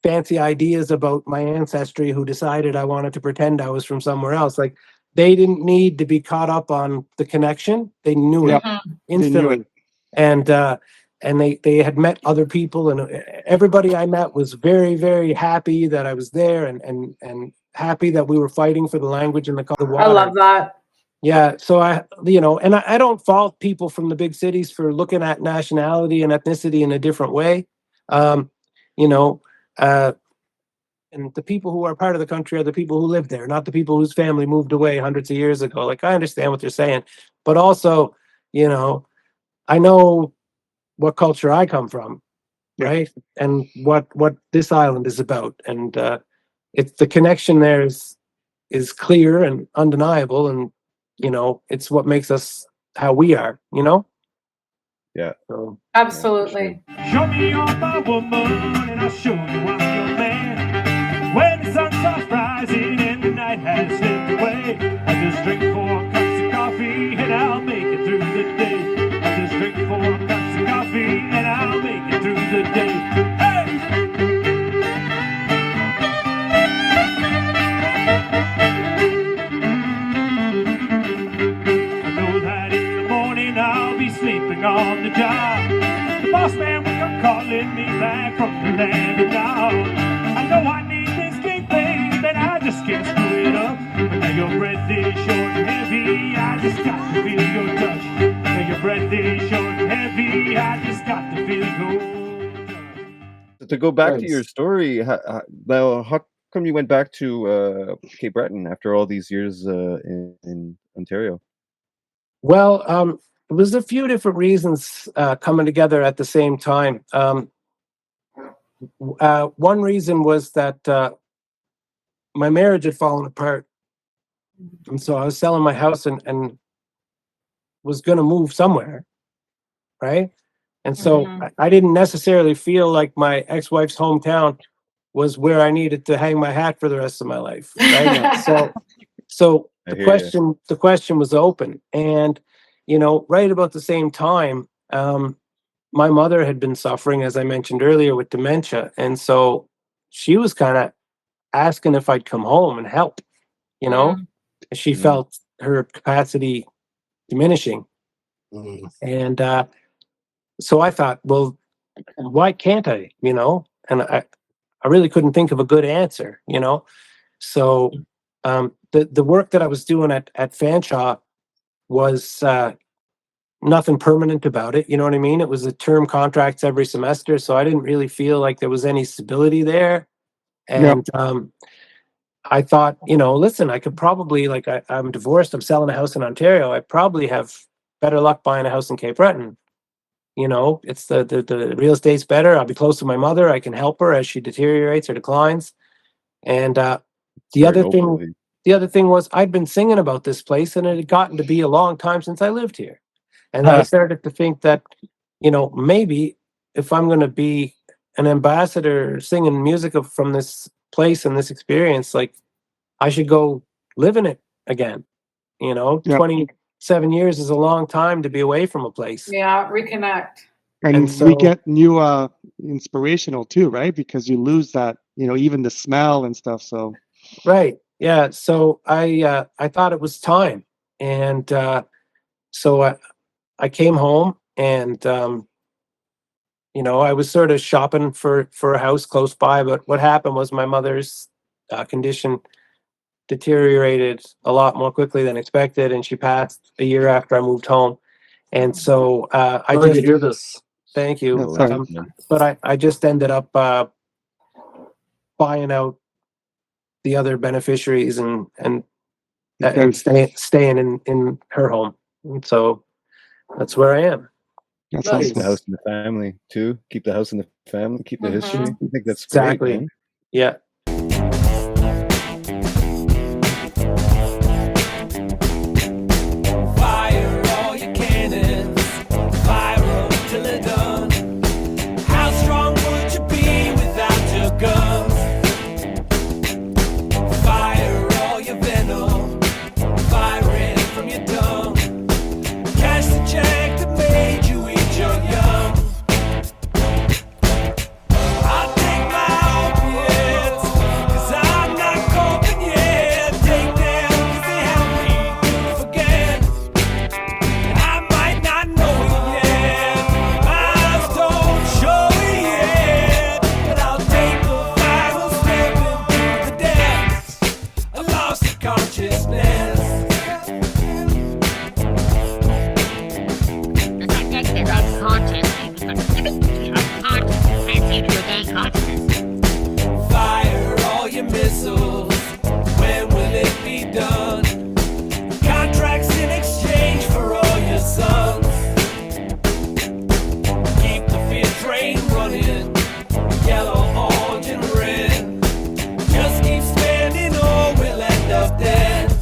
fancy ideas about my ancestry who decided I wanted to pretend I was from somewhere else. Like, they didn't need to be caught up on the connection. They knew it instantly. And they had met other people, and everybody I met was very, very happy that I was there, and happy that we were fighting for the language and the water. I love that. Yeah, so I don't fault people from the big cities for looking at nationality and ethnicity in a different way. And the people who are part of the country are the people who live there, not the people whose family moved away hundreds of years ago. Like, I understand what they're saying, but also, I know what culture I come from, right? And what this island is about, and it's the connection there is clear and undeniable, and it's what makes us how we are, Yeah. So, absolutely. Show me you're my woman, and I'll show you I'm your man. When the sun starts rising and the night has slipped away, I just drink 4 cups of coffee and I'll make it through the day. I just drink 4 cups of coffee and I'll make it through the day. Hey! I know that in the morning I'll be sleeping on the job. The boss man will come calling me back from the land of Nod. I know I need this gig, babe, and I just can't screw it up. But now your breath is short and heavy, I just got to feel your touch. Now your breath is short and heavy, I just got to feel your touch. To go back to your story, how come you went back to Cape Breton after all these years in Ontario? Well, it was a few different reasons coming together at the same time. One reason was that my marriage had fallen apart And so I was selling my house and was going to move somewhere, right? And so I didn't necessarily feel like my ex-wife's hometown was where I needed to hang my hat for the rest of my life, right? So I the hear you. question was open, and right about the same time, my mother had been suffering, as I mentioned earlier, with dementia, and so she was kind of asking if I'd come home and help. She Mm. felt her capacity diminishing, Mm. and so I thought, well, why can't I? And I really couldn't think of a good answer. So the work that I was doing at Fanshawe was nothing permanent about it. You know what I mean? It was a term contracts every semester, so I didn't really feel like there was any stability there. Yep. And I thought, listen, I could probably, like, I'm divorced, I'm selling a house in Ontario. I probably have better luck buying a house in Cape Breton. It's the real estate's better. I'll be close to my mother. I can help her as she deteriorates or declines. And the Very other noble of thing, you. the other thing was I'd been singing about this place, and it had gotten to be a long time since I lived here. And I started to think that, maybe if I'm going to be an ambassador singing music from this place and this experience, like, I should go live in it again. Yep. 27 years is a long time to be away from a place. Yeah, reconnect. And And we so- get new inspirational too, right? Because you lose that, even the smell and stuff. So Right. Yeah. So I thought it was time. And so I came home, and I was sort of shopping for a house close by, but what happened was my mother's condition deteriorated a lot more quickly than expected, and she passed a year after I moved home. And so I Sorry to just hear this. thank you. Yeah, sorry. But I just ended up buying out the other beneficiaries and Okay. staying in her home. And so that's where I am. That's Nice. Keep the awesome. house in the family too. Keep the house in the family. Keep the history. I think that's Exactly. great, man. Yeah. Fire all your cannons, fire 'em till they're done. How strong would you be without your guns? Fire all your venom, fire it from your tongue. Cash the check that made you eat your young. I'll take my opiates, 'cause I'm not coping yet. Take them 'cause they help me forget. I might not know it yet, eyes don't show it yet, but I'll take the final step into the depths. I lost the consciousness. Fire all your missiles, when will it be done? Contracts in exchange for all your sons. Keep the fear train running, yellow, orange, and red. Just keep spending or we'll end up dead.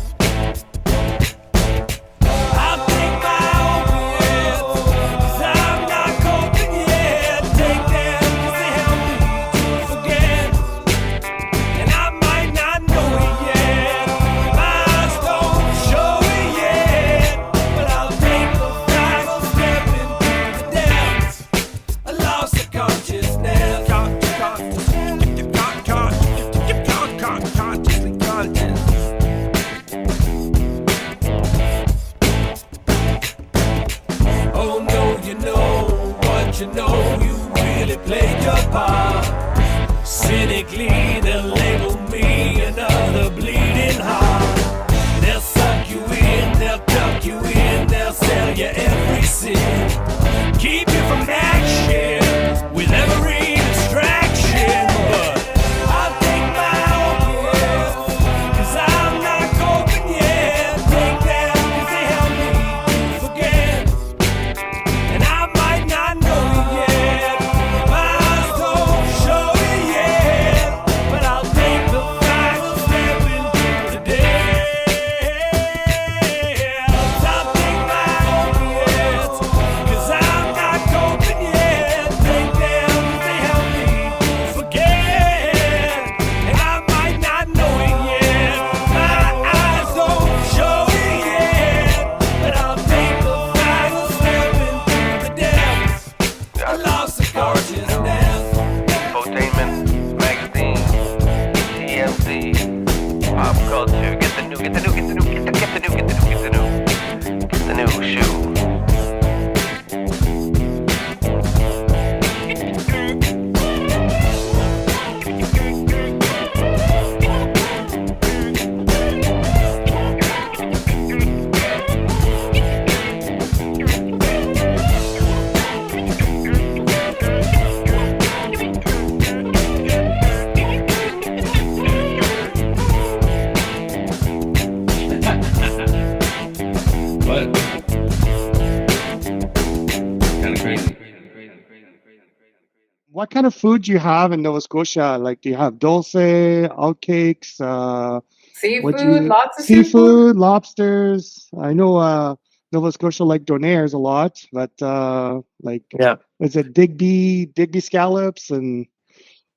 I'll take my opiates, 'cause I'm not coping yet. Take them 'cause they help me to forget. And I might not know it yet, eyes don't show it yet, but I'll take the final step into the depths. I lost the consciousness. Consciously conscious. Oh no, you know what you know, you really played your part. Cynically, they'll label me another bleeding heart. They'll suck you in, they'll tuck you in, they'll sell you every sin. Keep you from action with every distraction. But I'll take my opiates, 'cause I'm not coping yet. Take them 'cause they help me to forget. And I might not know it yet, my eyes don't show it yet, but I'll take the final step into the day. What kind of food do you have in Nova Scotia? Like, do you have dulce, oatcakes? What do Seafood, you lots of seafood. seafood, lobsters? I know Nova Scotia like donairs a lot, but like, Yeah. is it Digby scallops and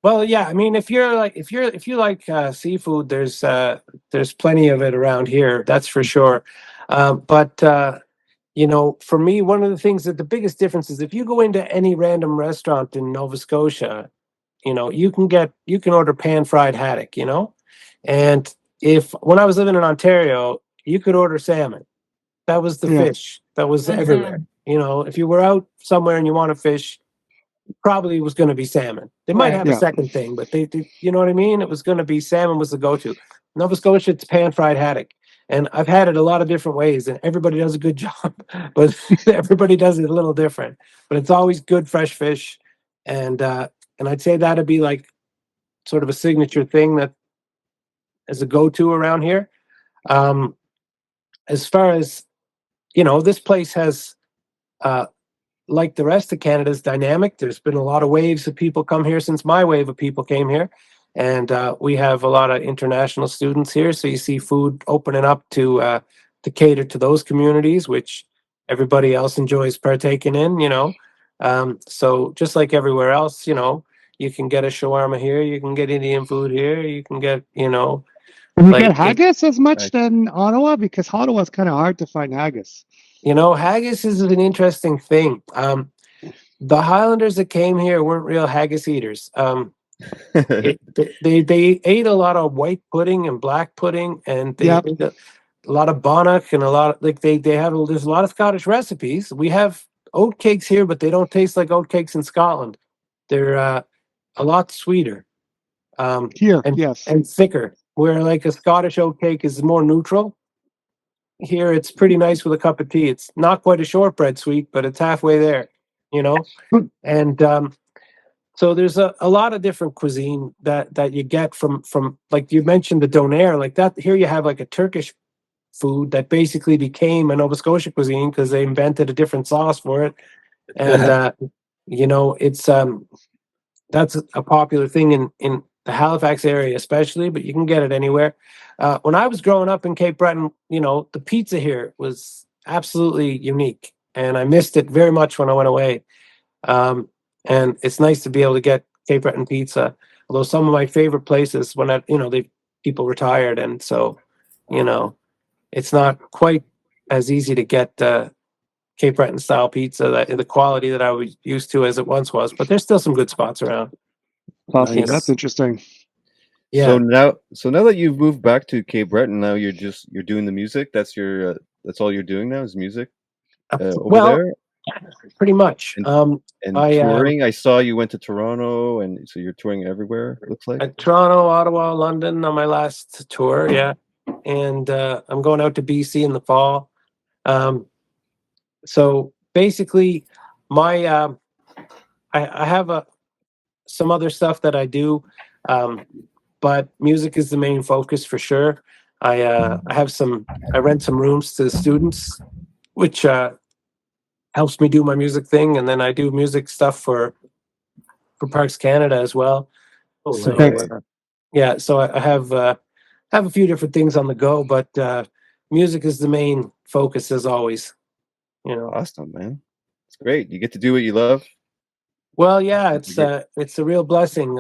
Well, yeah. I mean, if you like seafood, there's plenty of it around here. That's for sure. But you know, for me, one of the things that the biggest difference is if you go into any random restaurant in Nova Scotia, you know, you can order pan fried haddock, you know, and if when I was living in Ontario, you could order salmon. That was the yeah, fish that was everywhere. Mhm. You know, if you were out somewhere and you want to fish, probably was going to be salmon. They might Right. have a yeah, second thing, but they you know what I mean? It was going to be salmon was the go-to. Nova Scotia, it's pan fried haddock. And I've had it a lot of different ways, and everybody does a good job, but everybody does it a little different. But it's always good fresh fish, and I'd say that'd be like sort of a signature thing that is a go-to around here. Um, as far as you know, this place has uh, like the rest of Canada is dynamic. There's been a lot of waves of people come here since my wave of people came here, and we have a lot of international students here. So you see food opening up to cater to those communities, which everybody else enjoys partaking in. You know, so just like everywhere else, you know, you can get a shawarma here, you can get Indian food here, you can get do you like get haggis as much Right. than Ottawa? Because Ottawa's kind of hard to find haggis. haggis is an interesting thing. The Highlanders that came here weren't real haggis eaters. They ate a lot of white pudding and black pudding, and they Yep. ate a lot of bannock and a lot of like they have there's a lot of Scottish recipes. We have oat cakes here, but they don't taste like oat cakes in Scotland. They're a lot sweeter Here, and yes. thicker. Where like a Scottish oat cake is more neutral. Here it's pretty nice with a cup of tea. It's not quite a shortbread sweet, but it's halfway there. You know, and so there's a lot of different cuisine that you get from like you mentioned the donair like that. Here you have like a Turkish food that basically became a Nova Scotia cuisine because they invented a different sauce for it, and you know that's a popular thing in the Halifax area especially, but you can get it anywhere. When I was growing up in Cape Breton, you know the pizza here was absolutely unique, and I missed it very much when I went away. Um, and it's nice to be able to get Cape Breton pizza. Although some of my favorite places, when they people retired, and so you know, it's not quite as easy to get Cape Breton style pizza that the quality that I was used to as it once was. But there's still some good spots around. Awesome. Nice. That's interesting. Yeah. So now that you've moved back to Cape Breton, now you're doing the music. That's all you're doing now is music over Well, there pretty much. and I touring. I saw you went to Toronto, and so you're touring everywhere. It looks like. at Toronto, Ottawa, London on my last tour. Yeah, and I'm going out to BC in the fall. So basically, my I have some other stuff that I do, but music is the main focus for sure. I rent some rooms to students, which helps me do my music thing, and then I do music stuff for Parks Canada as well. So Okay. yeah, so I have a few different things on the go, but music is the main focus as always. You know. Awesome, man. It's great. You get to do what you love. Well, yeah, That's great. it's a real blessing.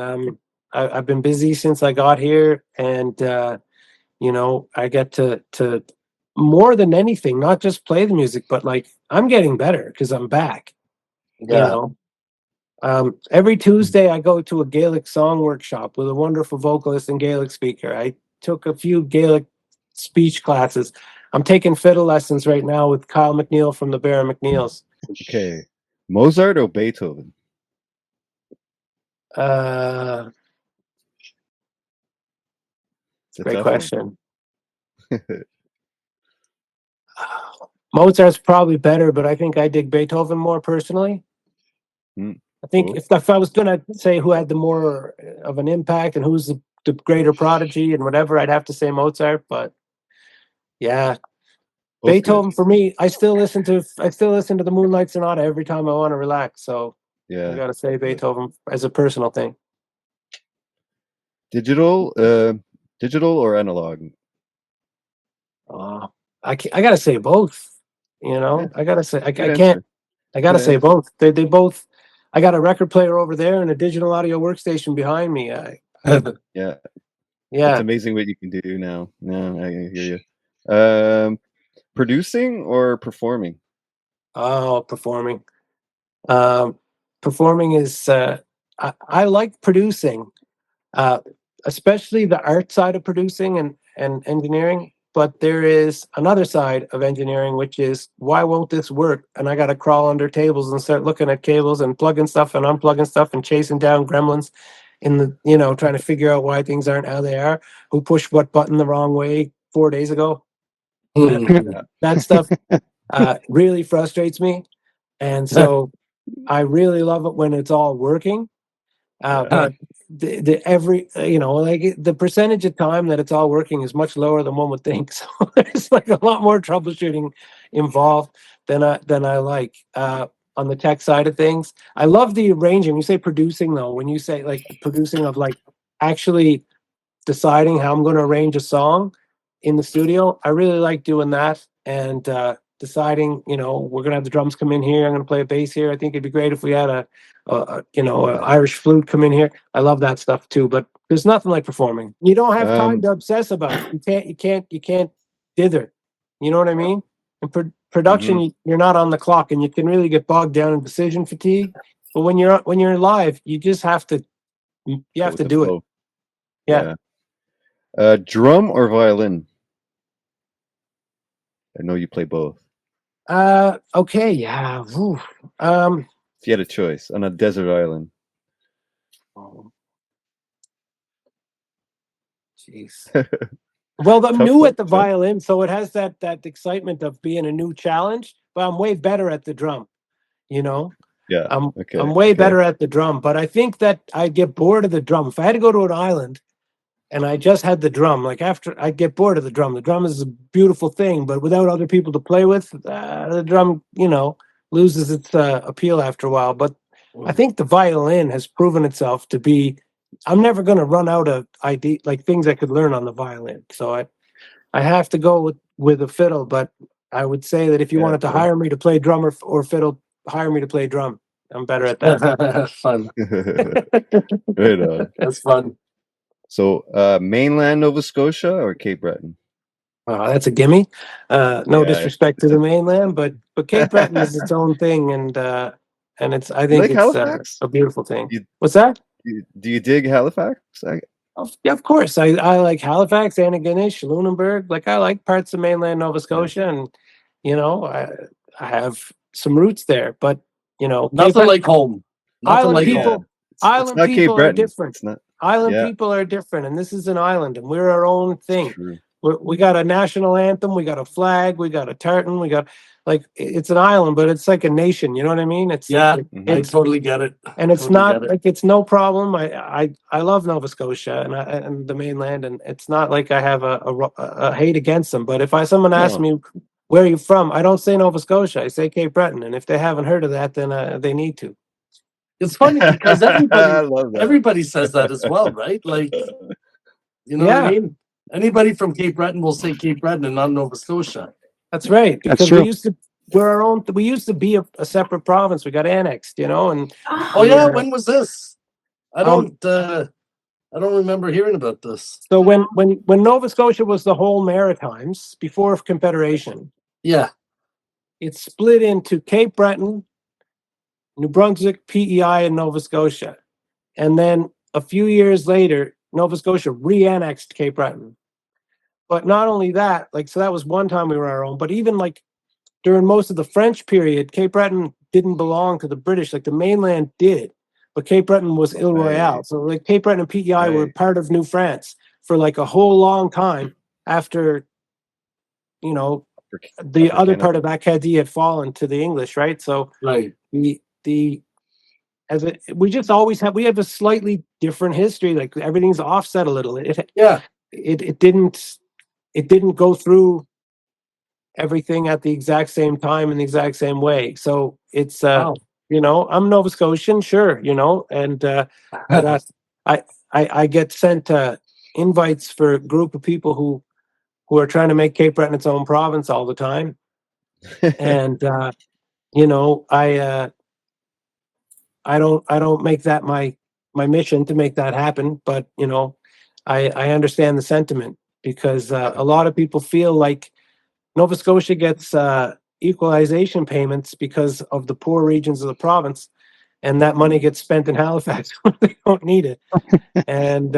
I've been busy since I got here, and you know, I get to more than anything, not just play the music, but like I'm getting better because I'm back. You Yeah. know, every Tuesday I go to a Gaelic song workshop with a wonderful vocalist and Gaelic speaker. I took a few Gaelic speech classes. I'm taking fiddle lessons right now with Kyle McNeil from the Baron McNeils. Okay, Mozart or Beethoven? Uh, It's a Great tough one. question. Mozart's probably better, but I think I dig Beethoven more personally. Mm, I think cool. if I was going to say who had the more of an impact and who's the greater prodigy and whatever, I'd have to say Mozart. But yeah, Both good. Beethoven for me, I still listen to the Moonlight Sonata every time I want to relax. So Yeah. I gotta say Beethoven as a personal thing. Digital or analog? I gotta say both. Yeah, I gotta say I good can't. answer. I gotta Good say answer. both. They both. I got a record player over there and a digital audio workstation behind me. Yeah, it's Yeah. amazing what you can do now. No, I hear you. Producing or performing? Oh, performing. Performing is. I like producing, uh, especially the art side of producing and engineering. But there is another side of engineering, which is why won't this work? And I got to crawl under tables and start looking at cables and plugging stuff and unplugging stuff and chasing down gremlins in the, trying to figure out why things aren't how they are, who pushed what button the wrong way 4 days ago. That stuff really frustrates me. And so I really love it when it's all working. But the percentage of time that it's all working is much lower than one would think. So there's like a lot more troubleshooting involved than I like on the tech side of things. I love the arranging. When you say producing, though, when you say like producing of like actually deciding how I'm going to arrange a song in the studio, I really like doing that and deciding, we're going to have the drums come in here. I'm going to play a bass here. I think it'd be great if we had a Irish flute come in here. I love that stuff too, but there's nothing like performing. You don't have time to obsess about it. You can't dither. You know what I mean? In production, you're not on the clock and you can really get bogged down in decision fatigue. But when you're live, you just have to, do it. Yeah. Drum or violin? I know you play both. Okay, yeah. Ooh. If you had a choice on a desert island. Jeez. Well, I'm new at the Tough. violin, so it has that excitement of being a new challenge, but I'm way better at the drum, Yeah. I'm way better at the drum, but I think that I'd get bored of the drum. If I had to go to an island and I just had the drum, like after I'd get bored of the drum. The drum is a beautiful thing, but without other people to play with, the drum, loses its appeal after a while. But I think the violin has proven itself to be. I'm never going to run out of things I could learn on the violin. So I have to go with a fiddle. But I would say that if you wanted to hire me to play drum or fiddle, hire me to play drum. I'm better at that. Fun. Right on. That's fun. So, mainland Nova Scotia or Cape Breton? That's a gimme. No disrespect to the mainland, but Cape Breton is its own thing, and it's. I think it's Halifax? a beautiful thing. What's that? Do you dig Halifax? Of course, I like Halifax, Antigonish, Lunenburg. Like I like parts of mainland Nova Scotia, and I have some roots there. But nothing like home. Island people. Island people are different. It's not. Island people are different, and this is an island, and we're our own thing. We got a national anthem, we got a flag, we got a tartan, we got it's an island, but it's like a nation. You know what I mean? It's I totally get it, and it's not like it's no problem. I love Nova Scotia and the mainland, and it's not like I have a hate against them. But if someone asks me where are you from, I don't say Nova Scotia, I say Cape Breton, and if they haven't heard of that, then they need to. It's funny because everybody says that as well, right? Like, what I mean? Anybody from Cape Breton will say Cape Breton and not Nova Scotia. That's right. Because we're our own. We used to be a separate province. We got annexed, and when was this? I don't remember hearing about this. So when Nova Scotia was the whole Maritimes before Confederation, it split into Cape Breton, New Brunswick, PEI, and Nova Scotia. And then a few years later, Nova Scotia re-annexed Cape Breton. But not only that, so that was one time we were our own, but even during most of the French period, Cape Breton didn't belong to the British, the mainland did. But Cape Breton was Ile Royale. So Cape Breton and PEI were part of New France for a whole long time after, the other part of Acadie had fallen to the English, right? So we just always we have a slightly different history. Everything's offset a little. It didn't go through everything at the exact same time in the exact same way. So it's you know, I'm Nova Scotian, sure, you know, and but I get sent invites for a group of people who are trying to make Cape Breton its own province all the time, and you know, I don't make that my mission to make that happen, but you know, I understand the sentiment because a lot of people feel like Nova Scotia gets equalization payments because of the poor regions of the province, and that money gets spent in Halifax when they don't need it. And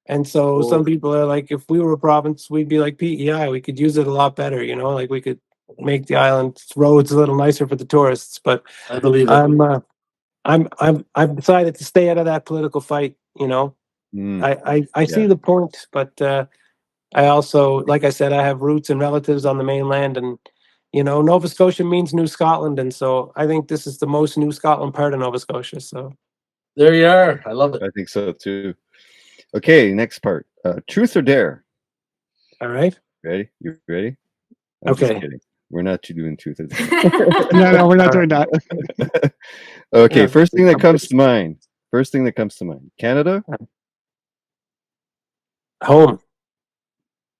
and so some people are like, if we were a province, we'd be like PEI. We could use it a lot better, you know, like we could make the island's roads a little nicer for the tourists. But I believe it. I've decided to stay out of that political fight. You know, I see the point, but I also, like I said, I have roots and relatives on the mainland, and you know, Nova Scotia means New Scotland, and so I think this is the most New Scotland part of Nova Scotia. So there you are. I love it. I think so too. Okay, next part. Truth or dare? All right. Ready? You ready? I'm Okay. just kidding. We're not doing truth or dare. No, we're not doing that. Okay, Yeah. first thing that comes to mind. First thing that comes to mind. Canada, Home.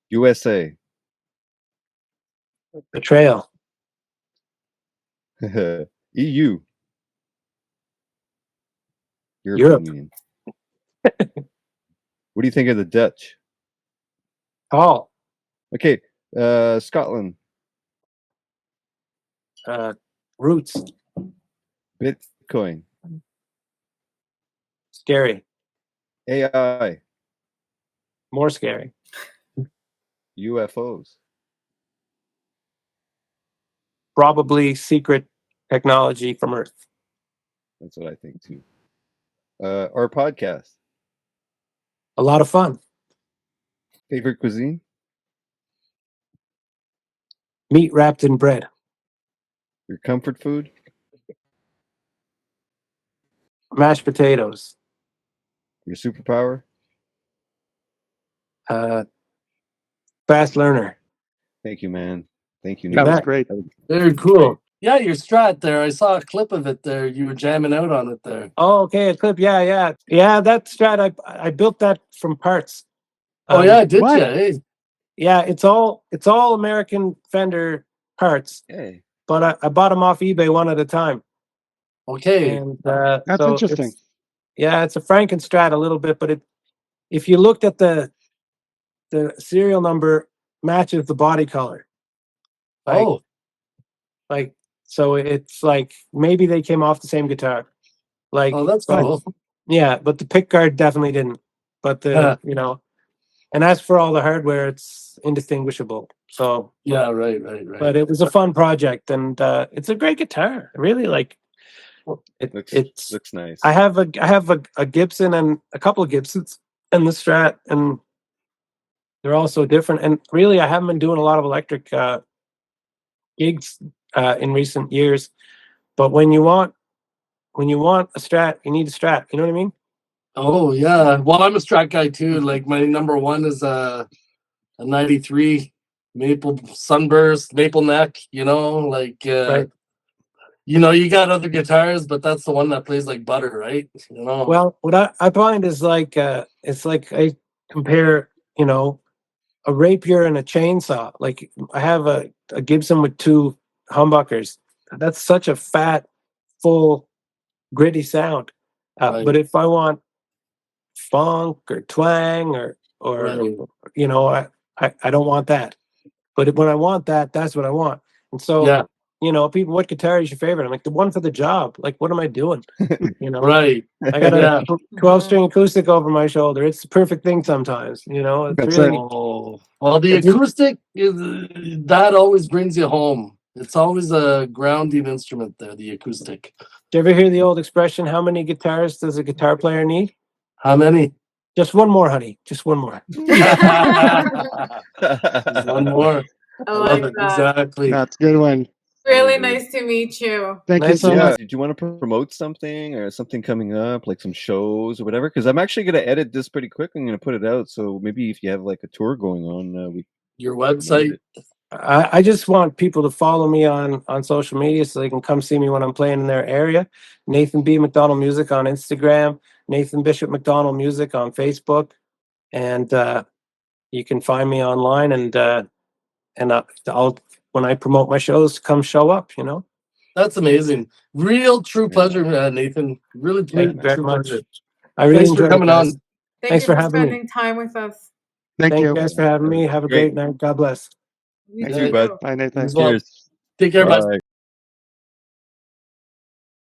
USA, Betrayal. EU, Europe. Union. What do you think of the Dutch? Tall. Okay, Scotland, Roots. Bitcoin, Scary. AI, More scary. UFOs. Probably secret technology from Earth. That's what I think too. Our podcast. A lot of fun. Favorite cuisine? Meat wrapped in bread. Your comfort food? Mashed potatoes. Your superpower? Fast learner. Thank you, man. Thank you. That was bet. great. Very cool. Yeah, your Strat there. I saw a clip of it there. You were jamming out on it there. Oh, okay, a clip. Yeah. That Strat, I built that from parts. Oh yeah, did what? you? Hey. Yeah, it's all American Fender parts, Hey. but I bought them off eBay one at a time. Okay. And That's so interesting. it's a Frankenstrat a little bit, but if you looked at the serial number matches the body color. Like so it's like maybe they came off the same guitar. Like that's cool. Yeah, but the pick guard definitely didn't. But you know, and as for all the hardware, it's indistinguishable. So yeah, right. But it was a fun project, and it's a great guitar. Really, like it looks nice. I have a Gibson and a couple of Gibsons and the Strat, and they're all so different. And really, I haven't been doing a lot of electric gigs in recent years. But when you want a Strat, you need a Strat. You know what I mean? Oh yeah. Well, I'm a Strat guy too. Like my number one is a '93 Maple Sunburst, Maple Neck. You know, like Right. you know, you got other guitars, but that's the one that plays like butter, right? You know. Well, what I find is like it's like I compare, you know, a rapier and a chainsaw. Like I have a Gibson with two humbuckers. That's such a fat, full, gritty sound. Right. But if I want funk or twang or Right. you know, I don't want that. But when I want that, that's what I want. And so Yeah. you know, people, what guitar is your favorite? I'm like, the one for the job. Like, what am I doing? You know, Right. I got a 12-string acoustic over my shoulder. It's the perfect thing sometimes. You know, it's That's really. Oh, well, the acoustic is that always brings you home. It's always a grounding instrument there, the acoustic. Did you ever hear the old expression, how many guitars does a guitar player need? How many? Just one more, honey. Just one more. Just one more. I like that. Exactly. That's a good one. Really nice to meet you. Thank you Nice so to meet much. Did you want to promote something or something coming up, like some shows or whatever? Because I'm actually going to edit this pretty quick. I'm going to put it out. So maybe if you have like a tour going on, Your website. I just want people to follow me on social media so they can come see me when I'm playing in their area. Nathan B. MacDonald Music on Instagram, Nathan Bishop MacDonald Music on Facebook, and you can find me online. And I'll when I promote my shows, come show up. That's amazing. Real true pleasure, Nathan. Really Thank you very true much. pleasure. I really Thanks for enjoyed coming it, guys. on. Thanks for having me. spending time with us. Thank Thank you. you guys for having me. Have a great night. God bless. You You too, bud. Bye, Nathan. As well. Cheers. Take care, bud. Bye.